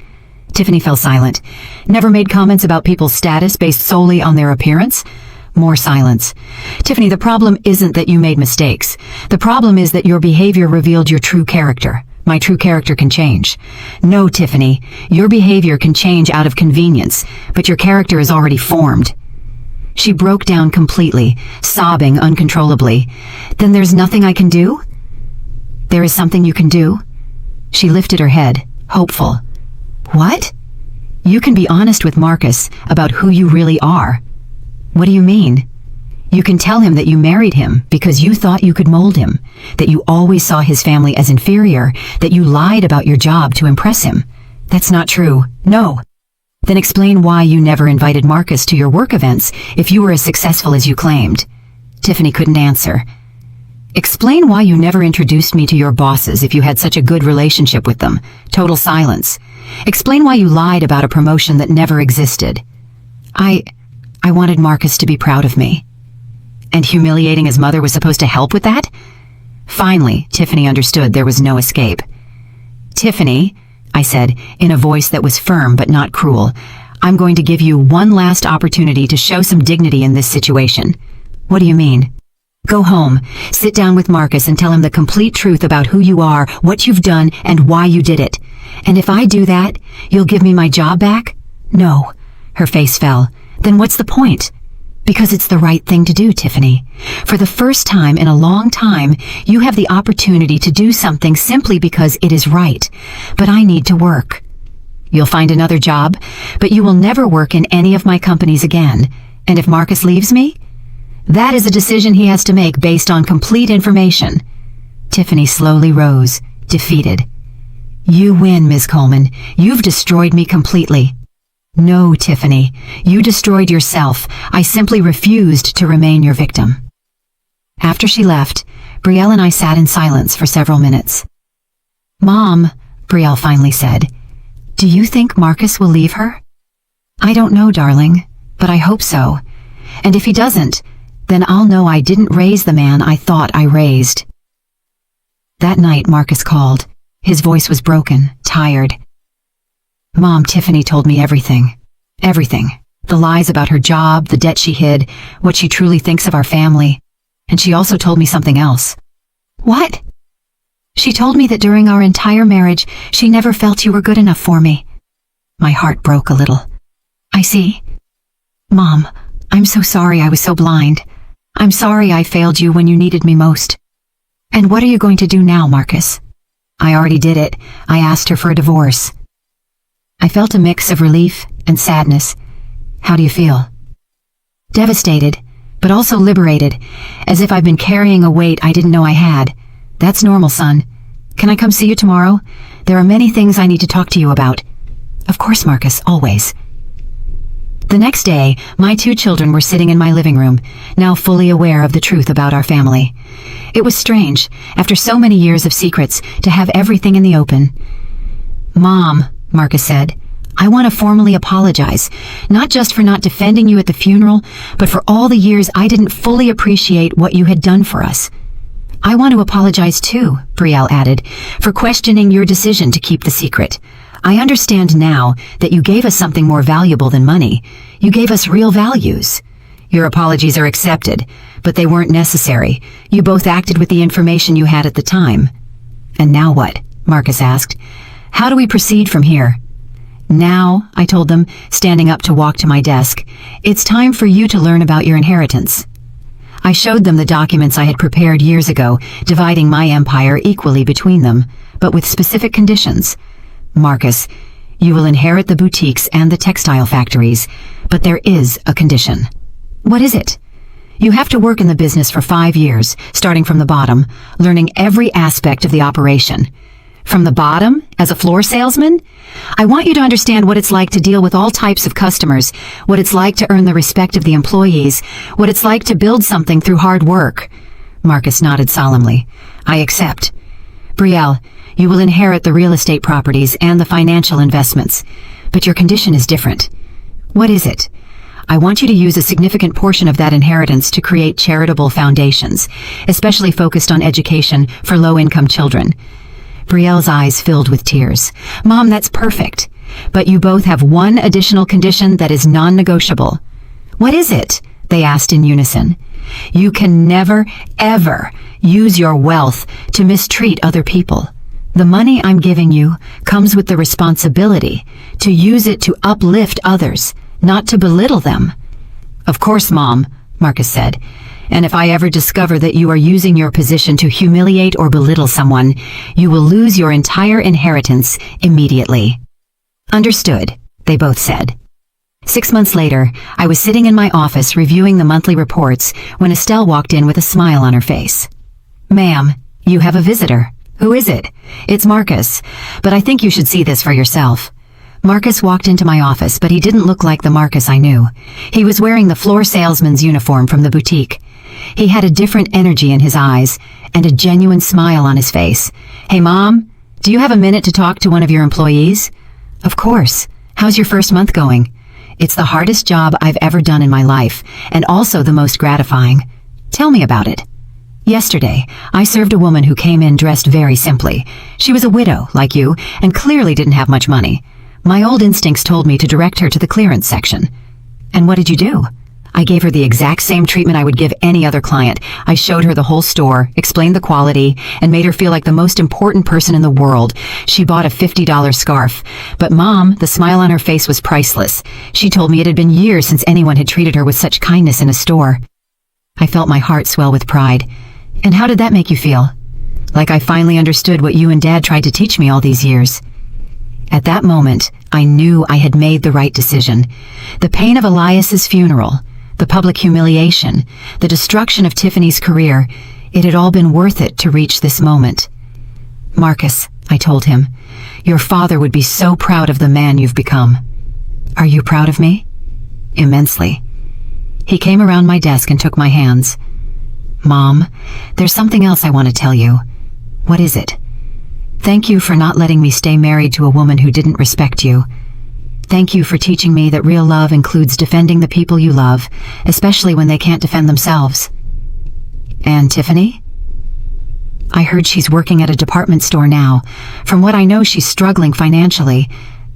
Tiffany fell silent. Never made comments about people's status based solely on their appearance? More silence. Tiffany, the problem isn't that you made mistakes. The problem is that your behavior revealed your true character. My true character can change. No, Tiffany, your behavior can change out of convenience, but your character is already formed. She broke down completely, sobbing uncontrollably. Then there's nothing I can do? There is something you can do? She lifted her head, hopeful. What? You can be honest with Marcus about who you really are. What do you mean? You can tell him that you married him because you thought you could mold him, that you always saw his family as inferior, that you lied about your job to impress him. That's not true. No. Then explain why you never invited Marcus to your work events if you were as successful as you claimed. Tiffany couldn't answer. Explain why you never introduced me to your bosses if you had such a good relationship with them. Total silence. Explain why you lied about a promotion that never existed. I wanted Marcus to be proud of me. And humiliating his mother was supposed to help with that? Finally, Tiffany understood there was no escape. Tiffany, I said, in a voice that was firm but not cruel, I'm going to give you one last opportunity to show some dignity in this situation. What do you mean? Go home, sit down with Marcus and tell him the complete truth about who you are, what you've done, and why you did it. And if I do that, you'll give me my job back? No. Her face fell. Then what's the point? Because it's the right thing to do, Tiffany. For the first time in a long time, you have the opportunity to do something simply because it is right. But I need to work. You'll find another job, but you will never work in any of my companies again. And if Marcus leaves me? That is a decision he has to make based on complete information. Tiffany slowly rose, defeated. You win, Ms. Coleman. You've destroyed me completely. No, Tiffany. You destroyed yourself. I simply refused to remain your victim. After she left, Brielle and I sat in silence for several minutes. Mom, Brielle finally said, do you think Marcus will leave her? I don't know, darling, but I hope so. And if he doesn't, then I'll know I didn't raise the man I thought I raised. That night, Marcus called. His voice was broken, tired. Mom, Tiffany told me everything. Everything. The lies about her job, the debt she hid, what she truly thinks of our family. And she also told me something else. What? She told me that during our entire marriage, she never felt you were good enough for me. My heart broke a little. I see. Mom, I'm so sorry I was so blind. I'm sorry I failed you when you needed me most. And what are you going to do now, Marcus? I already did it. I asked her for a divorce. I felt a mix of relief and sadness. How do you feel? Devastated, but also liberated, as if I've been carrying a weight I didn't know I had. That's normal, son. Can I come see you tomorrow? There are many things I need to talk to you about. Of course, Marcus, always. The next day, my 2 children were sitting in my living room, now fully aware of the truth about our family. It was strange, after so many years of secrets, to have everything in the open. Mom, Marcus said, I want to formally apologize, not just for not defending you at the funeral, but for all the years I didn't fully appreciate what you had done for us. I want to apologize too, Brielle added, for questioning your decision to keep the secret. I understand now that you gave us something more valuable than money. You gave us real values. Your apologies are accepted, but they weren't necessary. You both acted with the information you had at the time. And now what? Marcus asked. How do we proceed from here? Now, I told them, standing up to walk to my desk, it's time for you to learn about your inheritance. I showed them the documents I had prepared years ago, dividing my empire equally between them, but with specific conditions. Marcus, you will inherit the boutiques and the textile factories, but there is a condition. What is it? You have to work in the business for 5 years, starting from the bottom, learning every aspect of the operation. From the bottom, as a floor salesman? I want you to understand what it's like to deal with all types of customers, what it's like to earn the respect of the employees, what it's like to build something through hard work. Marcus nodded solemnly. I accept. Brielle, you will inherit the real estate properties and the financial investments, but your condition is different. What is it? I want you to use a significant portion of that inheritance to create charitable foundations, especially focused on education for low-income children. Brielle's eyes filled with tears. Mom, that's perfect. But you both have one additional condition that is non-negotiable. What is it? They asked in unison. You can never, ever use your wealth to mistreat other people. The money I'm giving you comes with the responsibility to use it to uplift others, not to belittle them. Of course, Mom, Marcus said. And if I ever discover that you are using your position to humiliate or belittle someone, you will lose your entire inheritance immediately. Understood, they both said. 6 months later, I was sitting in my office reviewing the monthly reports when Estelle walked in with a smile on her face. Ma'am, you have a visitor. Who is it? It's Marcus, but I think you should see this for yourself. Marcus walked into my office, but he didn't look like the Marcus I knew. He was wearing the floor salesman's uniform from the boutique. He had a different energy in his eyes and a genuine smile on his face. Hey, Mom, do you have a minute to talk to one of your employees? Of course. How's your first month going? It's the hardest job I've ever done in my life, and also the most gratifying. Tell me about it. Yesterday, I served a woman who came in dressed very simply. She was a widow, like you, and clearly didn't have much money. My old instincts told me to direct her to the clearance section. And what did you do? I gave her the exact same treatment I would give any other client. I showed her the whole store, explained the quality, and made her feel like the most important person in the world. She bought a $50 scarf. But Mom, the smile on her face was priceless. She told me it had been years since anyone had treated her with such kindness in a store. I felt my heart swell with pride. And how did that make you feel? Like I finally understood what you and Dad tried to teach me all these years. At that moment, I knew I had made the right decision. The pain of Elias's funeral, the public humiliation, the destruction of Tiffany's career, it had all been worth it to reach this moment. Marcus, I told him, your father would be so proud of the man you've become. Are you proud of me? Immensely. He came around my desk and took my hands. Mom, there's something else I want to tell you. What is it? Thank you for not letting me stay married to a woman who didn't respect you. Thank you for teaching me that real love includes defending the people you love, especially when they can't defend themselves. And Tiffany? I heard she's working at a department store now. From what I know, she's struggling financially,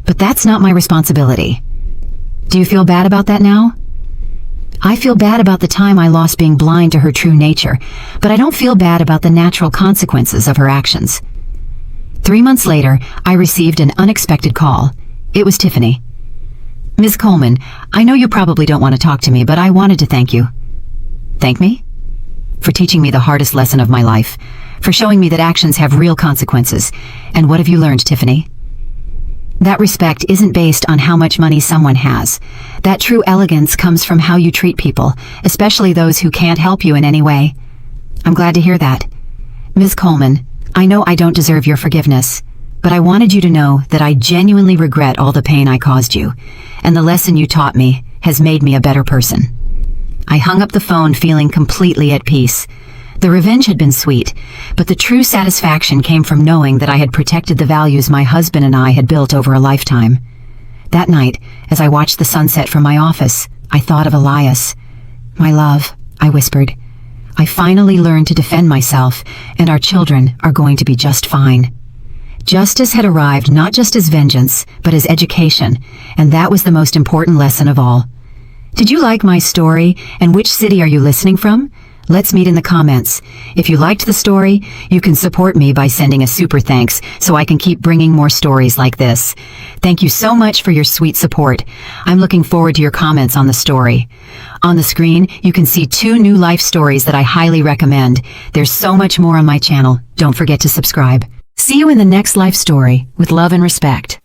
but that's not my responsibility. Do you feel bad about that now? I feel bad about the time I lost being blind to her true nature, but I don't feel bad about the natural consequences of her actions. 3 months later, I received an unexpected call. It was Tiffany. Ms. Coleman, I know you probably don't want to talk to me, but I wanted to thank you. Thank me? For teaching me the hardest lesson of my life, for showing me that actions have real consequences. And what have you learned, Tiffany? That respect isn't based on how much money someone has. That true elegance comes from how you treat people, especially those who can't help you in any way. I'm glad to hear that. Ms. Coleman, I know I don't deserve your forgiveness, but I wanted you to know that I genuinely regret all the pain I caused you, and the lesson you taught me has made me a better person. I hung up the phone feeling completely at peace. The revenge had been sweet, but the true satisfaction came from knowing that I had protected the values my husband and I had built over a lifetime. That night, as I watched the sunset from my office, I thought of Elias. My love, I whispered. I finally learned to defend myself, and our children are going to be just fine. Justice had arrived not just as vengeance, but as education, and that was the most important lesson of all. Did you like my story, and which city are you listening from? Let's meet in the comments. If you liked the story, you can support me by sending a super thanks so I can keep bringing more stories like this. Thank you so much for your sweet support. I'm looking forward to your comments on the story. On the screen, you can see 2 new life stories that I highly recommend. There's so much more on my channel. Don't forget to subscribe. See you in the next life story with love and respect.